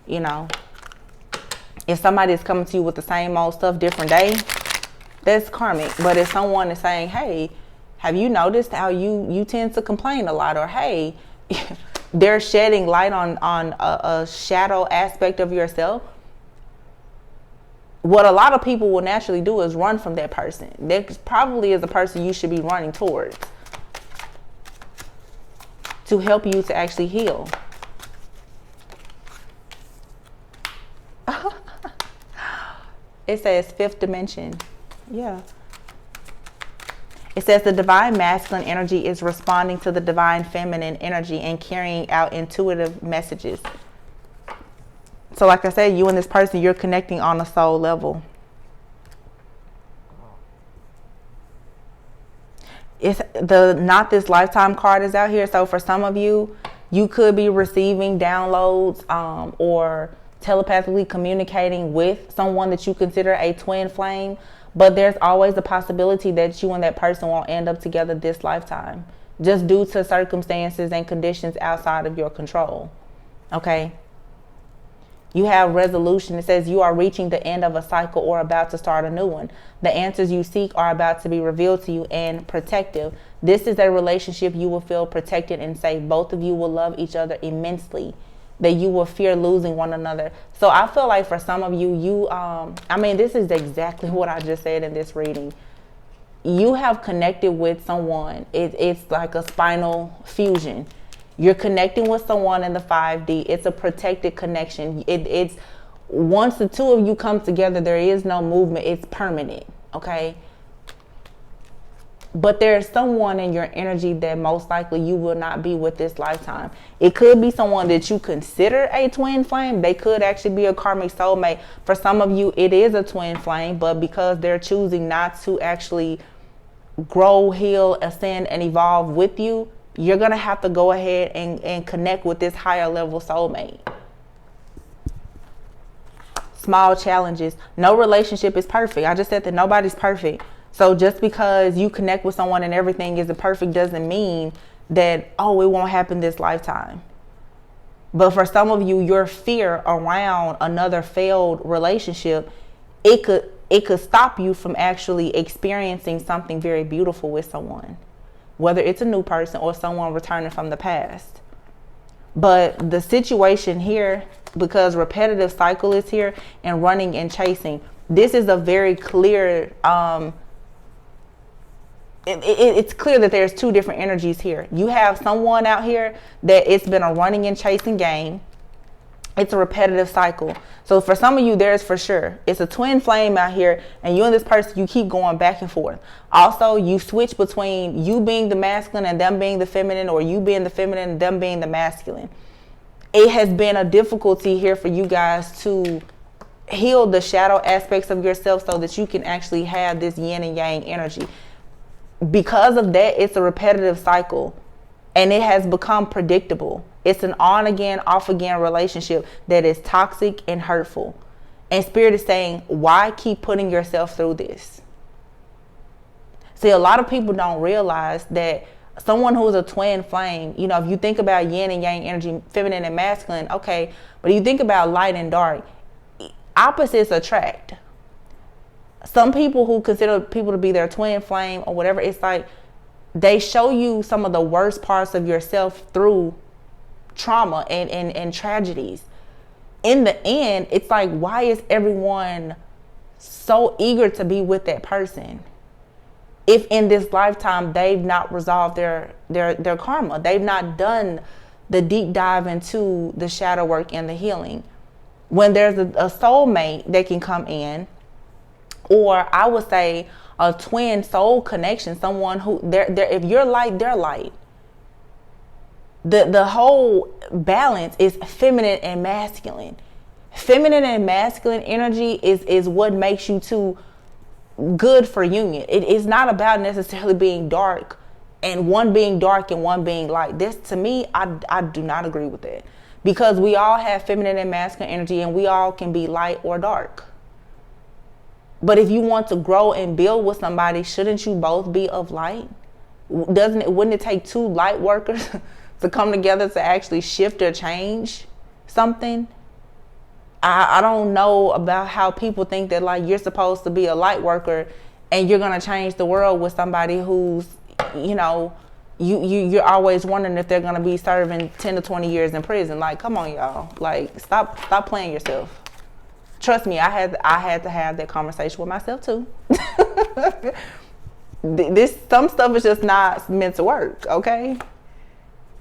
If somebody is coming to you with the same old stuff, different day, that's karmic. But if someone is saying, hey, have you noticed how you tend to complain a lot? Or, hey, they're shedding light on a shadow aspect of yourself. What a lot of people will naturally do is run from that person. There probably is a person you should be running towards to help you to actually heal. It says 5th dimension. Yeah. It says the divine masculine energy is responding to the divine feminine energy and carrying out intuitive messages. So like I said, you and this person, you're connecting on a soul level. It's the not this lifetime card is out here. So for some of you, you could be receiving downloads or telepathically communicating with someone that you consider a twin flame. But there's always a possibility that you and that person won't end up together this lifetime, just due to circumstances and conditions outside of your control. Okay. You have resolution. It says you are reaching the end of a cycle or about to start a new one. The answers you seek are about to be revealed to you, and protective. This is a relationship you will feel protected and safe. Both of you will love each other immensely. that you will fear losing one another. So I feel like for some of you, this is exactly what I just said in this reading. You have connected with someone. It's like a spinal fusion. You're connecting with someone in the 5D. It's a protected connection. It's once the two of you come together, there is no movement. It's permanent, okay? But there's someone in your energy that most likely you will not be with this lifetime. It could be someone that you consider a twin flame. They could actually be a karmic soulmate. For some of you, it is a twin flame, but because they're choosing not to actually grow, heal, ascend, and evolve with you, you're going to have to go ahead and connect with this higher level soulmate. Small challenges. No relationship is perfect. I just said that nobody's perfect. So just because you connect with someone and everything isn't perfect doesn't mean that, oh, it won't happen this lifetime. But for some of you, your fear around another failed relationship, it could stop you from actually experiencing something very beautiful with someone, whether it's a new person or someone returning from the past. But the situation here, because repetitive cycle is here and running and chasing, this is a very clear, it's clear that there's two different energies here. You have someone out here that it's been a running and chasing game. It's a repetitive cycle. So for some of you, there's for sure. It's a twin flame out here, and you and this person, you keep going back and forth. Also, you switch between you being the masculine and them being the feminine, or you being the feminine and them being the masculine. It has been a difficulty here for you guys to heal the shadow aspects of yourself so that you can actually have this yin and yang energy. Because of that, it's a repetitive cycle, and it has become predictable. It's an on again, off again relationship that is toxic and hurtful. And Spirit is saying, why keep putting yourself through this? See, a lot of people don't realize that someone who's a twin flame, if you think about yin and yang energy, feminine and masculine, okay, but you think about light and dark, opposites attract. Some people who consider people to be their twin flame or whatever, it's like they show you some of the worst parts of yourself through trauma and tragedies. In the end, it's like, why is everyone so eager to be with that person if in this lifetime they've not resolved their karma? They've not done the deep dive into the shadow work and the healing. When there's a soulmate that can come in, or I would say a twin soul connection, someone who if you're light, they're light. The whole balance is feminine and masculine. Feminine and masculine energy is what makes you two good for union. It is not about necessarily being dark and one being dark and one being light. This, to me, I do not agree with that, because we all have feminine and masculine energy, and we all can be light or dark. But if you want to grow and build with somebody, shouldn't you both be of light? Wouldn't it take two light workers to come together to actually shift or change something? I don't know about how people think that like you're supposed to be a light worker and you're gonna change the world with somebody who's, you're always wondering if they're gonna be serving 10 to 20 years in prison. Like, come on, y'all. Like, stop playing yourself. Trust me, I had to have that conversation with myself too. Some stuff is just not meant to work, okay?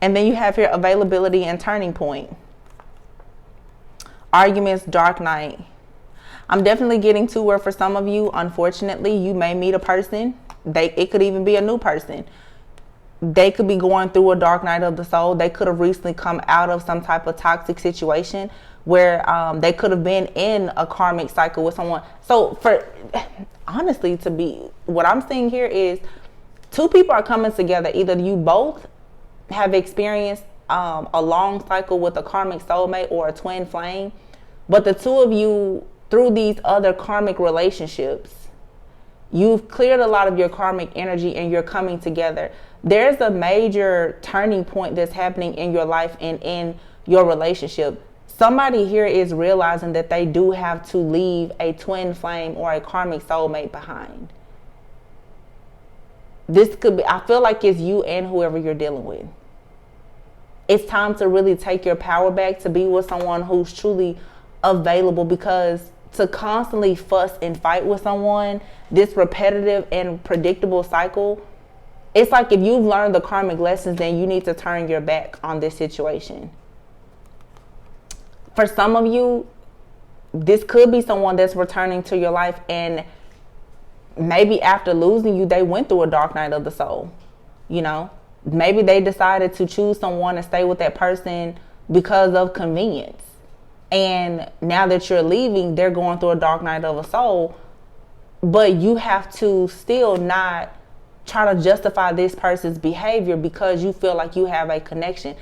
And then you have here availability and turning point. Arguments, dark night. I'm definitely getting to where for some of you, unfortunately, you may meet a person. It could even be a new person. They could be going through a dark night of the soul. They could have recently come out of some type of toxic situation where they could have been in a karmic cycle with someone. So honestly, what I'm seeing here is two people are coming together. Either you both have experienced a long cycle with a karmic soulmate or a twin flame, but the two of you, through these other karmic relationships, you've cleared a lot of your karmic energy and you're coming together. There's a major turning point that's happening in your life and in your relationship. Somebody here is realizing that they do have to leave a twin flame or a karmic soulmate behind. This could be, I feel like it's you and whoever you're dealing with. it's time to really take your power back, to be with someone who's truly available, because to constantly fuss and fight with someone, this repetitive and predictable cycle, it's like if you've learned the karmic lessons, then you need to turn your back on this situation. For some of you, this could be someone that's returning to your life, and maybe after losing you, they went through a dark night of the soul. You know, maybe they decided to choose someone and stay with that person because of convenience. And now that you're leaving, they're going through a dark night of a soul. But you have to still not try to justify this person's behavior because you feel like you have a connection.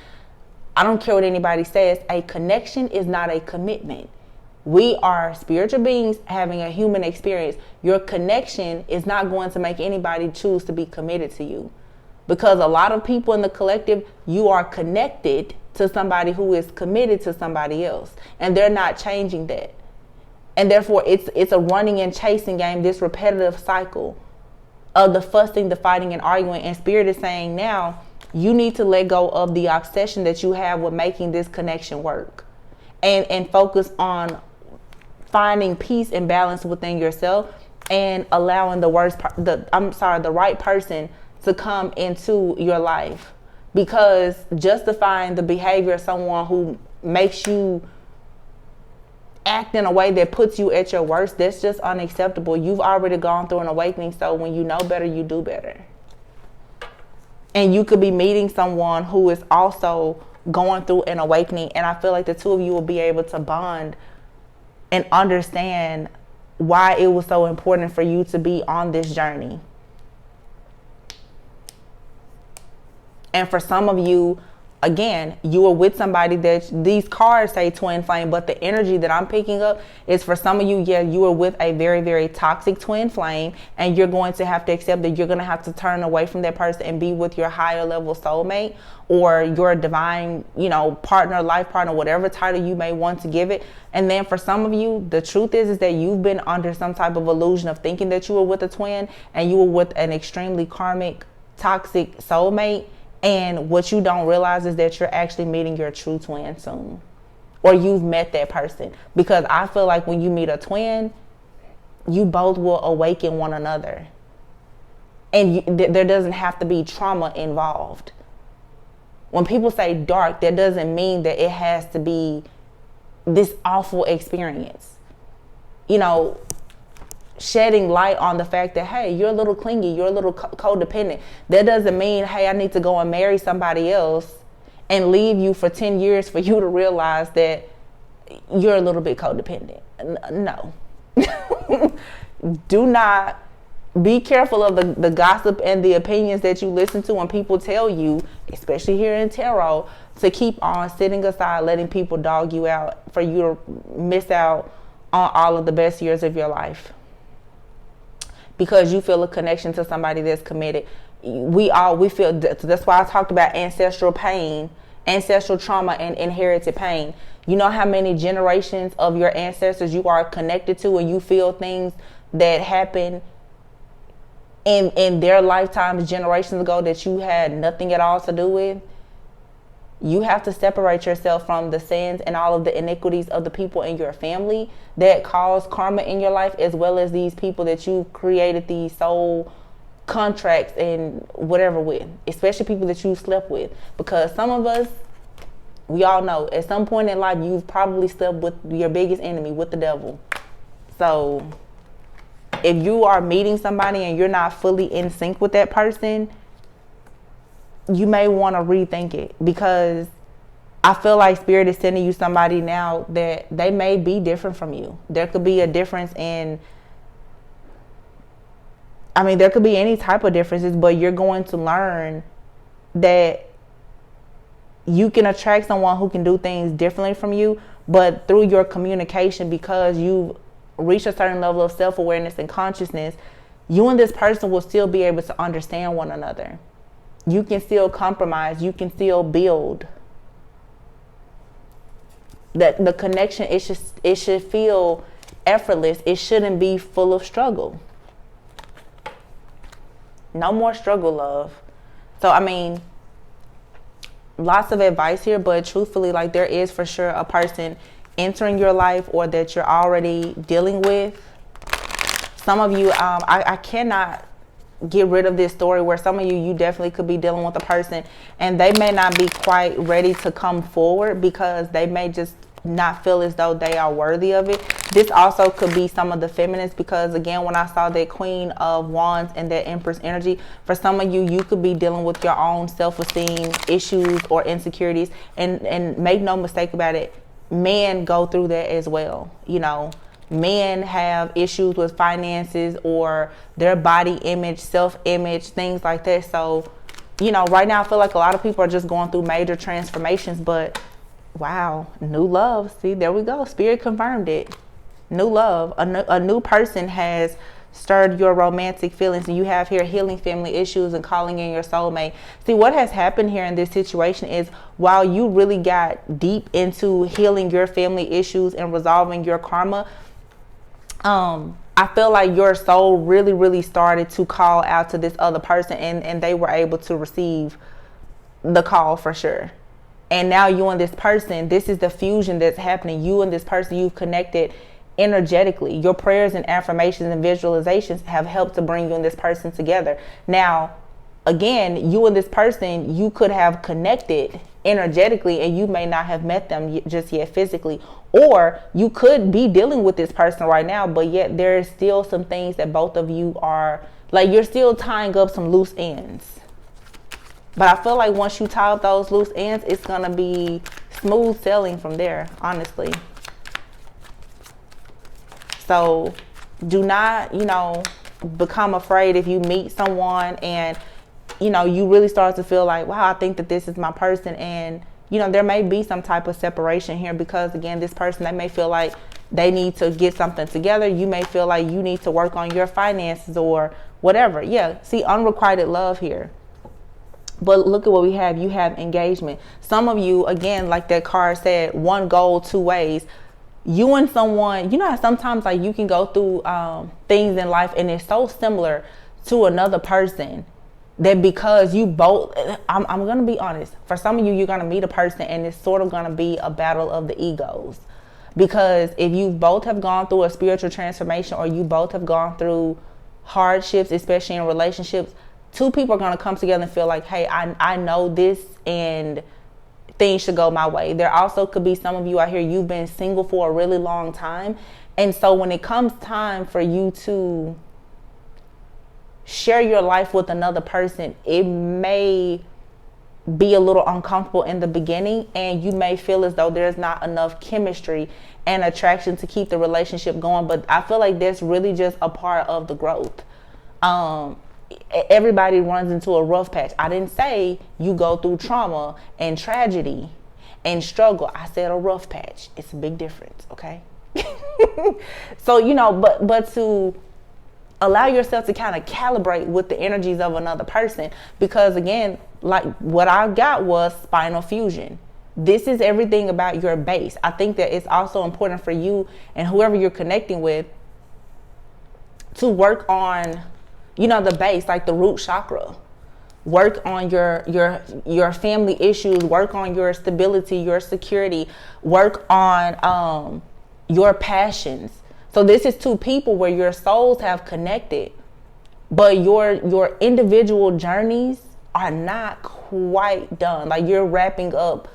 I don't care what anybody says. A connection is not a commitment. We are spiritual beings having a human experience. Your connection is not going to make anybody choose to be committed to you. Because a lot of people in the collective, you are connected to somebody who is committed to somebody else. And they're not changing that. And therefore, it's a running and chasing game, this repetitive cycle of the fussing, the fighting, and arguing. And Spirit is saying now, you need to let go of the obsession that you have with making this connection work. And focus on finding peace and balance within yourself and allowing the right person to come into your life. Because justifying the behavior of someone who makes you act in a way that puts you at your worst, that's just unacceptable. You've already gone through an awakening, so when you know better, you do better. And you could be meeting someone who is also going through an awakening, and I feel like the two of you will be able to bond and understand why it was so important for you to be on this journey. And for some of you, again, you are with somebody that these cards say twin flame, but the energy that I'm picking up is for some of you, yeah, you are with a very, very toxic twin flame, and you're going to have to accept that you're going to have to turn away from that person and be with your higher level soulmate or your divine, partner, life partner, whatever title you may want to give it. And then for some of you, the truth is that you've been under some type of illusion of thinking that you were with a twin and you were with an extremely karmic, toxic soulmate. And what you don't realize is that you're actually meeting your true twin soon. Or you've met that person. Because I feel like when you meet a twin, you both will awaken one another. And there doesn't have to be trauma involved. When people say dark, that doesn't mean that it has to be this awful experience. Shedding light on the fact that, hey, you're a little clingy, you're a little codependent. That doesn't mean, hey, I need to go and marry somebody else and leave you for 10 years for you to realize that you're a little bit codependent. No. Do not. Be careful of the gossip and the opinions that you listen to when people tell you, especially here in tarot, to keep on sitting aside, letting people dog you out for you to miss out on all of the best years of your life. Because you feel a connection to somebody that's committed. We feel, that's why I talked about ancestral pain, ancestral trauma, and inherited pain. You know how many generations of your ancestors you are connected to, and you feel things that happen in their lifetimes, generations ago, that you had nothing at all to do with. You have to separate yourself from the sins and all of the iniquities of the people in your family that cause karma in your life, as well as these people that you've created these soul contracts and whatever with, especially people that you slept with. Because some of us, we all know, at some point in life, you've probably slept with your biggest enemy, with the devil. So if you are meeting somebody and you're not fully in sync with that person, you may want to rethink it, because I feel like Spirit is sending you somebody now that they may be different from you. There could be a difference there could be any type of differences, but you're going to learn that you can attract someone who can do things differently from you, but through your communication, because you've reached a certain level of self-awareness and consciousness, you and this person will still be able to understand one another. You can still compromise. You can still build. That the connection, it should feel effortless. It shouldn't be full of struggle. No more struggle, love. So, lots of advice here, but truthfully, like, there is for sure a person entering your life or that you're already dealing with. Some of you, I cannot get rid of this story where some of you definitely could be dealing with a person and they may not be quite ready to come forward because they may just not feel as though they are worthy of it. This also could be some of the feminists, because again, when I saw that Queen of Wands and that Empress energy, for some of you, you could be dealing with your own self-esteem issues or insecurities, and make no mistake about it, men go through that as well. You know, men have issues with finances or their body image, self-image, things like that. So, you know, right now I feel like a lot of people are just going through major transformations, but wow, new love. See, there we go. Spirit confirmed it. New love. A new person has stirred your romantic feelings, and you have here healing family issues and calling in your soulmate. See, what has happened here in this situation is, while you really got deep into healing your family issues and resolving your karma, I feel like your soul really, really started to call out to this other person, and they were able to receive the call for sure. And now you and this person, this is the fusion that's happening. You and this person, you've connected energetically. Your prayers and affirmations and visualizations have helped to bring you and this person together. Now, again, you and this person, you could have connected energetically and you may not have met them just yet physically. Or you could be dealing with this person right now, but yet there's still some things that both of you are, like, you're still tying up some loose ends. But I feel like once you tie up those loose ends, it's going to be smooth sailing from there, honestly. So do not, you know, become afraid if you meet someone and, you know, you really start to feel like, wow, I think that this is my person. And, you know, there may be some type of separation here because, again, this person, they may feel like they need to get something together. You may feel like you need to work on your finances or whatever. Yeah, see, unrequited love here. But look at what we have. You have engagement. Some of you, again, like that card said, one goal, two ways. You and someone, you know how sometimes like you can go through things in life and it's so similar to another person that because you both, I'm going to be honest, for some of you, you're going to meet a person and it's sort of going to be a battle of the egos. Because if you both have gone through a spiritual transformation or you both have gone through hardships, especially in relationships, two people are going to come together and feel like, hey, I know this and things should go my way. There also could be some of you out here, you've been single for a really long time. And so when it comes time for you to share your life with another person, it may be a little uncomfortable in the beginning and you may feel as though there's not enough chemistry and attraction to keep the relationship going. But I feel like that's really just a part of the growth. Everybody runs into a rough patch. I didn't say you go through trauma and tragedy and struggle. I said a rough patch. It's a big difference, okay? So, you know, but to allow yourself to kind of calibrate with the energies of another person, because again, like what I got was spinal fusion. This is everything about your base. I think that it's also important for you and whoever you're connecting with to work on, you know, the base, like the root chakra. Work on your family issues, work on your stability, your security, work on your passions. So this is two people where your souls have connected, but your individual journeys are not quite done. Like you're wrapping up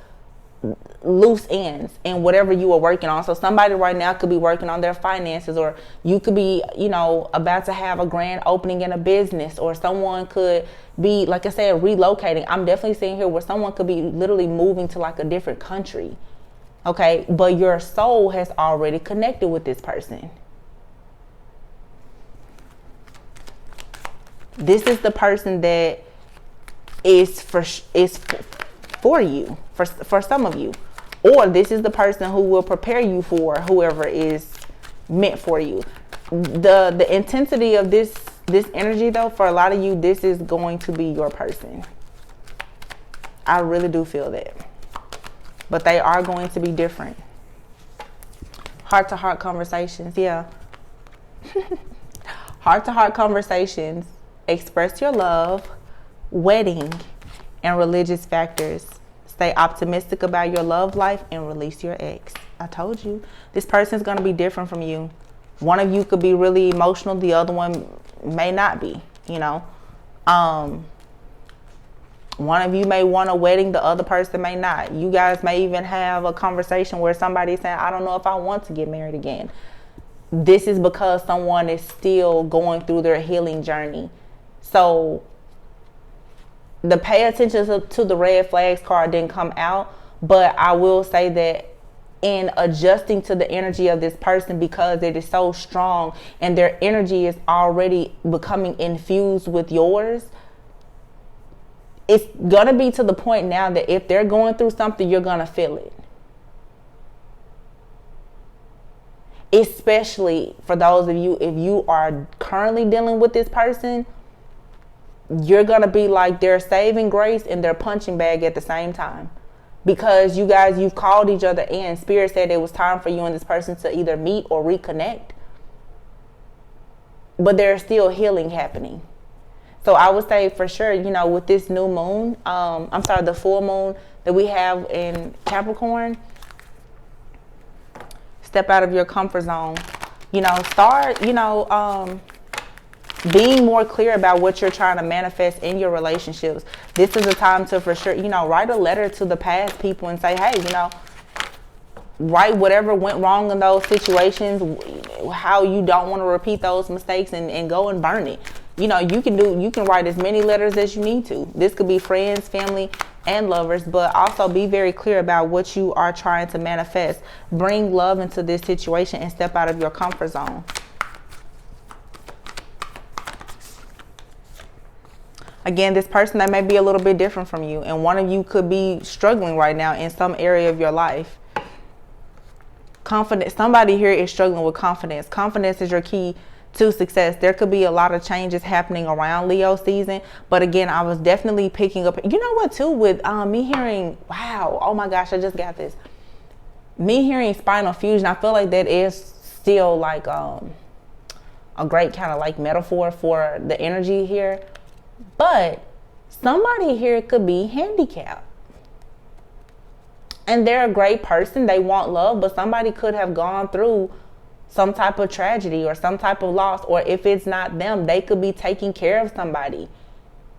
loose ends in whatever you are working on. So somebody right now could be working on their finances, or you could be, you know, about to have a grand opening in a business, or someone could be, like I said, relocating. I'm definitely seeing here where someone could be literally moving to like a different country. Okay, but your soul has already connected with this person. This is the person that is for you, for some of you, or this is the person who will prepare you for whoever is meant for you. The intensity of this energy, though, for a lot of you, this is going to be your person. I really do feel that, but they are going to be different. Heart-to-heart conversations, yeah. Heart-to-heart conversations. Express your love, wedding, and religious factors. Stay optimistic about your love life and release your ex. I told you, this person's going to be different from you. One of you could be really emotional. The other one may not be, you know. One of you may want a wedding. The other person may not. You guys may even have a conversation where somebody's saying, I don't know if I want to get married again. This is because someone is still going through their healing journey. So the pay attention to the red flags card didn't come out, but I will say that in adjusting to the energy of this person, because it is so strong and their energy is already becoming infused with yours, it's gonna be to the point now that if they're going through something, you're gonna feel it. Especially for those of you, if you are currently dealing with this person, you're gonna be like their saving grace and their punching bag at the same time. Because you guys, you've called each other in. Spirit said it was time for you and this person to either meet or reconnect. But there's still healing happening. So I would say for sure, you know, with this new moon, the full moon that we have in Capricorn, step out of your comfort zone. You know, start, being more clear about what you're trying to manifest in your relationships. This is a time to, for sure, write a letter to the past people and say, hey, write whatever went wrong in those situations, how you don't want to repeat those mistakes, and go and burn it. You can write as many letters as you need to. This could be friends, family, and lovers, but also be very clear about what you are trying to manifest. Bring love into this situation and step out of your comfort zone. Again, this person, that may be a little bit different from you, and one of you could be struggling right now in some area of your life. Confidence. Somebody here is struggling with confidence. Confidence is your key to success. There could be a lot of changes happening around Leo season, but again, I was definitely picking up, you know what, too, with me hearing, wow, oh my gosh, I just got this. Me hearing spinal fusion, I feel like that is still like a great kind of like metaphor for the energy here. But somebody here could be handicapped. And they're a great person. They want love, but somebody could have gone through some type of tragedy or some type of loss. Or if it's not them, they could be taking care of somebody.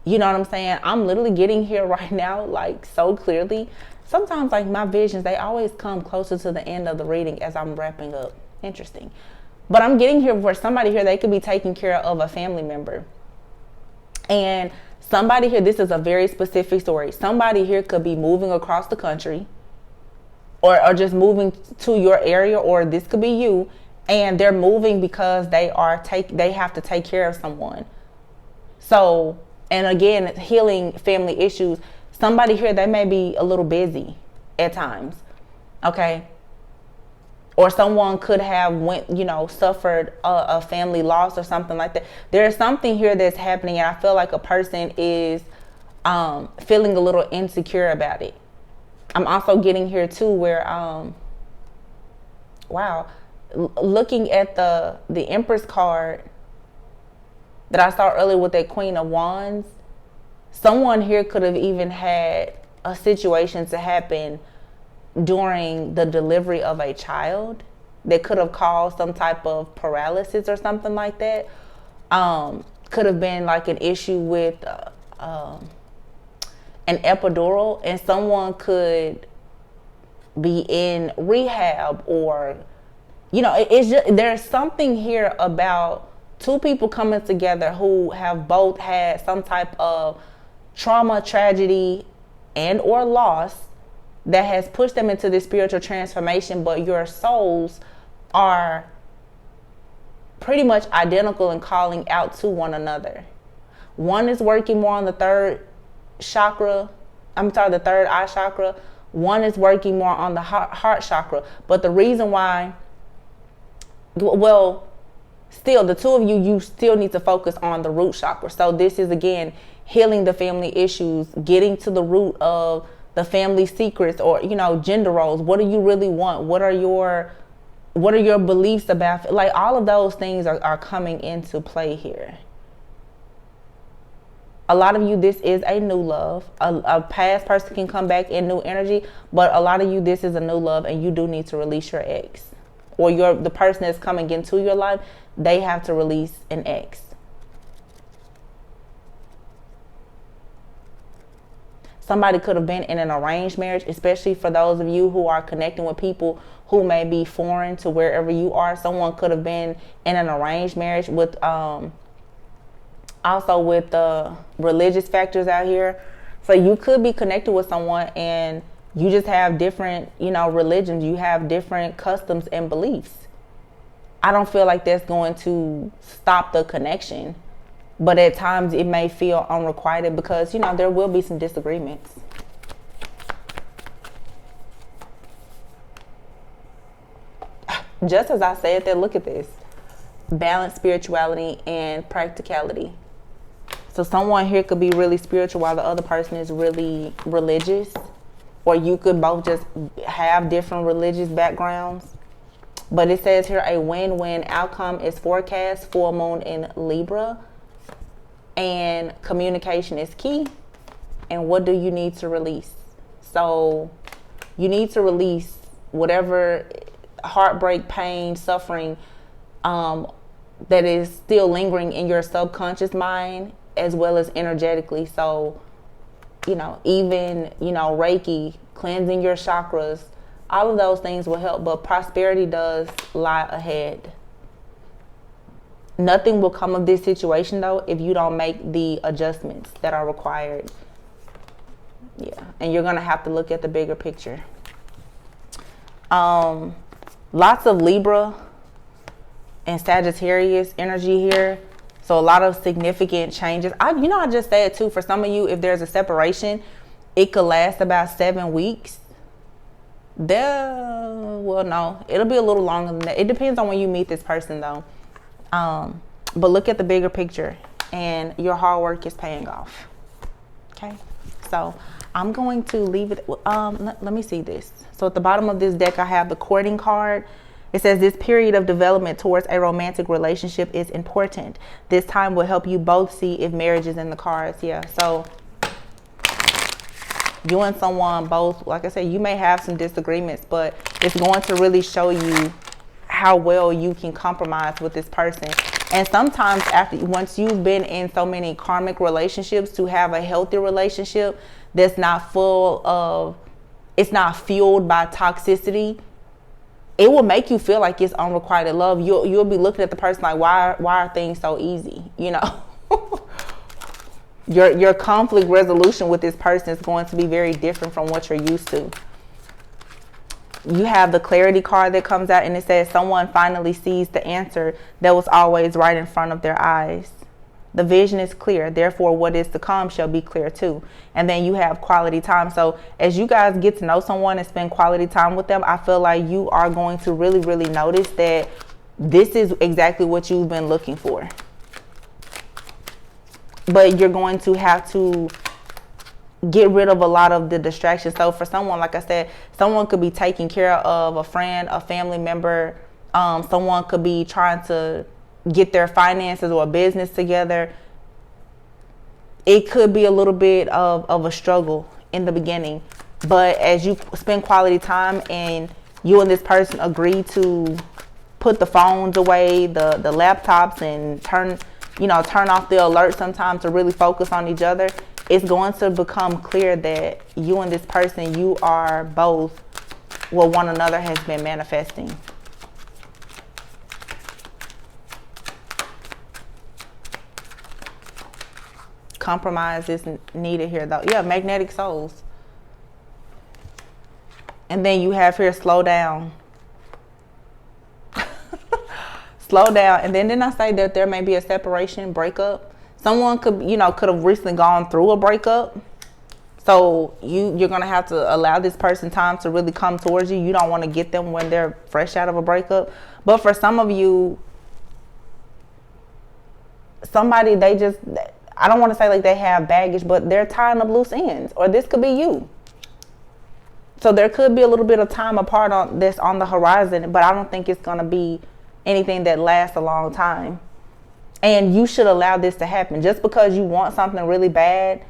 You know what I'm saying? I'm literally getting here right now, like so clearly. Sometimes like my visions, they always come closer to the end of the reading as I'm wrapping up. Interesting. But I'm getting here for somebody here, they could be taking care of a family member. And somebody here, this is a very specific story. Somebody here could be moving across the country or just moving to your area, or this could be you, and they're moving because they have to take care of someone. So, and again, healing family issues. Somebody here, they may be a little busy at times. Okay. Or someone could have suffered a family loss or something like that. There's something here that's happening, and I feel like a person is feeling a little insecure about it. I'm also getting here too where, looking at the Empress card that I saw earlier with that Queen of Wands, someone here could have even had a situation to happen during the delivery of a child that could have caused some type of paralysis or something like that. Could have been like an issue with an epidural, and someone could be in rehab, or it's just, there's something here about two people coming together who have both had some type of trauma, tragedy, and or loss that has pushed them into this spiritual transformation, but your souls are pretty much identical in calling out to one another. One is working more on the third eye chakra. One is working more on the heart chakra. But the reason why, still the two of you still need to focus on the root chakra. So this is, again, healing the family issues, getting to the root of the family secrets, or gender roles. What do you really want? What are your beliefs about, like, all of those things are coming into play here. A lot of you, this is a new love. A past person can come back in new energy, but a lot of you, this is a new love, and you do need to release your ex. Or the person that's coming into your life, they have to release an ex. Somebody could have been in an arranged marriage, especially for those of you who are connecting with people who may be foreign to wherever you are. Someone could have been in an arranged marriage with, also with the religious factors out here. So you could be connected with someone and you just have different, religions. You have different customs and beliefs. I don't feel like that's going to stop the connection. But at times it may feel unrequited because, there will be some disagreements. Just as I said that, look at this. Balance, spirituality, and practicality. So someone here could be really spiritual while the other person is really religious. Or you could both just have different religious backgrounds. But it says here a win-win outcome is forecast, full moon in Libra. And communication is key. And what do you need to release? So you need to release whatever heartbreak, pain, suffering that is still lingering in your subconscious mind as well as energetically. So, even, Reiki, cleansing your chakras, all of those things will help. But prosperity does lie ahead. Nothing will come of this situation, though, if you don't make the adjustments that are required. Yeah, and you're going to have to look at the bigger picture. Lots of Libra and Sagittarius energy here. So a lot of significant changes. I just said, too, for some of you, if there's a separation, it could last about 7 weeks. No, it'll be a little longer than that. It depends on when you meet this person, though. But look at the bigger picture, and your hard work is paying off. Okay, so I'm going to leave it. Let me see this. So at the bottom of this deck, I have the courting card. It says this period of development towards a romantic relationship is important. This time will help you both see if marriage is in the cards. Yeah, so you and someone both, like I said, you may have some disagreements, but it's going to really show you how well you can compromise with this person. And sometimes once you've been in so many karmic relationships, to have a healthy relationship that's not it's not fueled by toxicity, it will make you feel like it's unrequited love. You'll be looking at the person like, why are things so easy? Your conflict resolution with this person is going to be very different from what you're used to. You have the clarity card that comes out, and it says someone finally sees the answer that was always right in front of their eyes. The vision is clear, therefore what is to come shall be clear too. And then you have quality time. So as you guys get to know someone and spend quality time with them, I feel like you are going to really, really notice that this is exactly what you've been looking for. But you're going to have to get rid of a lot of the distractions. So for someone, like I said, someone could be taking care of a friend, a family member. Someone could be trying to get their finances or a business together. It could be a little bit of a struggle in the beginning. But as you spend quality time and you and this person agree to put the phones away, the laptops, and turn off the alert sometimes to really focus on each other, it's going to become clear that you and this person, you are both what one another has been manifesting. Compromise is needed here, though. Yeah, magnetic souls. And then you have here, slow down. Slow down. And then didn't I say that there may be a separation, breakup? Someone could have recently gone through a breakup. So you're going to have to allow this person time to really come towards you. You don't want to get them when they're fresh out of a breakup. But for some of you, somebody, I don't want to say like they have baggage, but they're tying up loose ends. Or this could be you. So there could be a little bit of time apart on this on the horizon, but I don't think it's going to be anything that lasts a long time. And you should allow this to happen. Just because you want something really bad,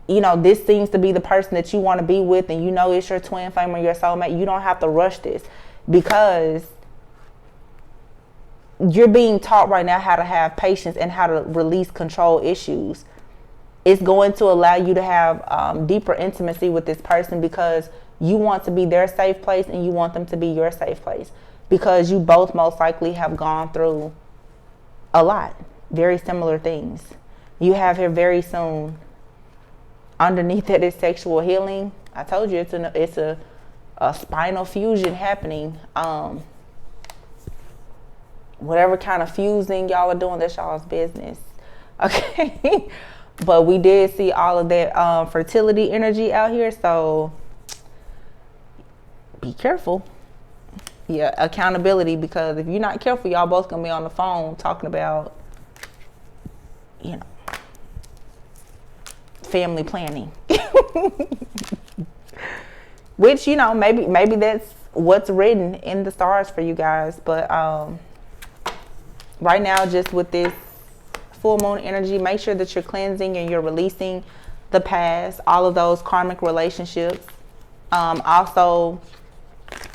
you know, this seems to be the person that you want to be with, and you know it's your twin flame or your soulmate. You don't have to rush this, because you're being taught right now how to have patience and how to release control issues. It's going to allow you to have deeper intimacy with this person, because you want to be their safe place and you want them to be your safe place, because you both most likely have gone through a lot, very similar things. You have here very soon. Underneath that is sexual healing. I told you it's a spinal fusion happening. Whatever kind of fusing y'all are doing, that's y'all's business. Okay. But we did see all of that fertility energy out here, so be careful. Yeah, accountability, because if you're not careful, y'all both gonna be on the phone talking about, you know, family planning. Which, you know, maybe that's what's written in the stars for you guys. But right now, just with this full moon energy, make sure that you're cleansing and you're releasing the past, all of those karmic relationships. Also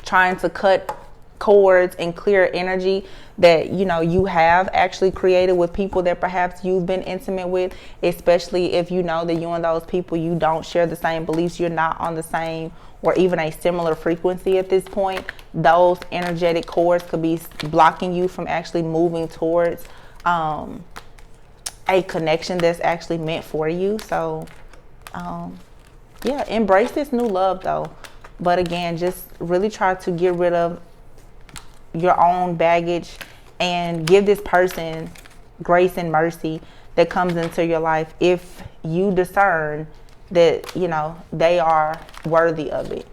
trying to cut cords and clear energy that, you know, you have actually created with people that perhaps you've been intimate with, especially if you know that you and those people, you don't share the same beliefs, you're not on the same or even a similar frequency at this point. Those energetic cords could be blocking you from actually moving towards a connection that's actually meant for you. So yeah, embrace this new love though. But again, just really try to get rid of your own baggage and give this person grace and mercy that comes into your life if you discern that, you know, they are worthy of it.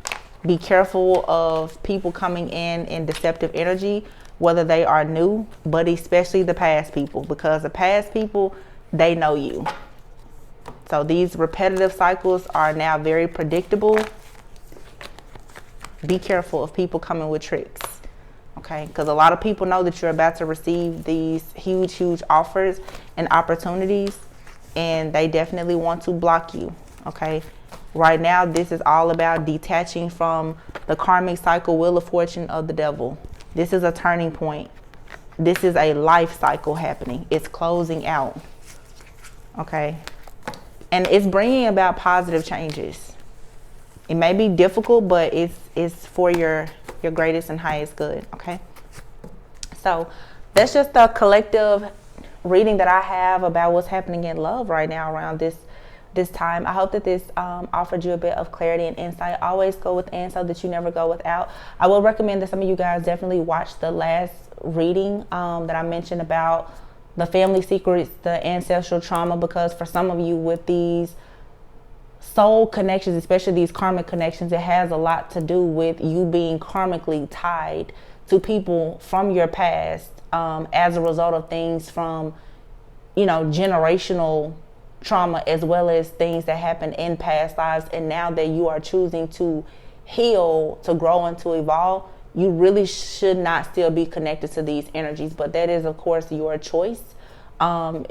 Be careful of people coming in deceptive energy, whether they are new, but especially the past people, because the past people, they know you. So these repetitive cycles are now very predictable. Be careful of people coming with tricks. Okay, because a lot of people know that you're about to receive these huge offers and opportunities, and they definitely want to block you. Okay, right now this is all about detaching from the karmic cycle, wheel of fortune of the devil. This is a turning point. This is a life cycle happening. It's closing out. Okay, and it's bringing about positive changes. It may be difficult, but it's for your greatest and highest good. Okay, so that's just a collective reading that I have about what's happening in love right now around this time. I hope that this offered you a bit of clarity and insight. Always go within so that you never go without. I will recommend that some of you guys definitely watch the last reading that I mentioned about the family secrets, the ancestral trauma, because for some of you with these soul connections, especially these karmic connections, it has a lot to do with you being karmically tied to people from your past as a result of things from, you know, generational trauma, as well as things that happened in past lives. And now that you are choosing to heal, to grow, and to evolve, you really should not still be connected to these energies. But that is, of course, your choice and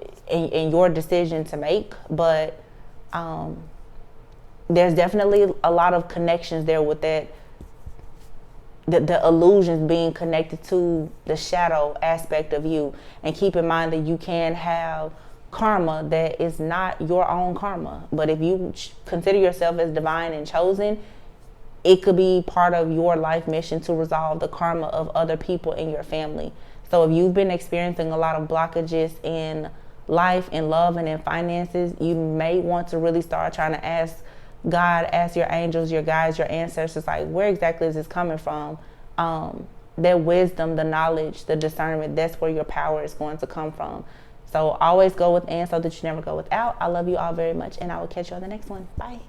your decision to make. But there's definitely a lot of connections there with that, the illusions being connected to the shadow aspect of you. And keep in mind that you can have karma that is not your own karma. But if you consider yourself as divine and chosen, it could be part of your life mission to resolve the karma of other people in your family. So if you've been experiencing a lot of blockages in life, in love, and in finances, you may want to really start trying to ask God, ask your angels, your guides, your ancestors, like, where exactly is this coming from? Their wisdom, the knowledge, the discernment, that's where your power is going to come from. So always go within so that you never go without. I love you all very much, and I will catch you on the next one. Bye.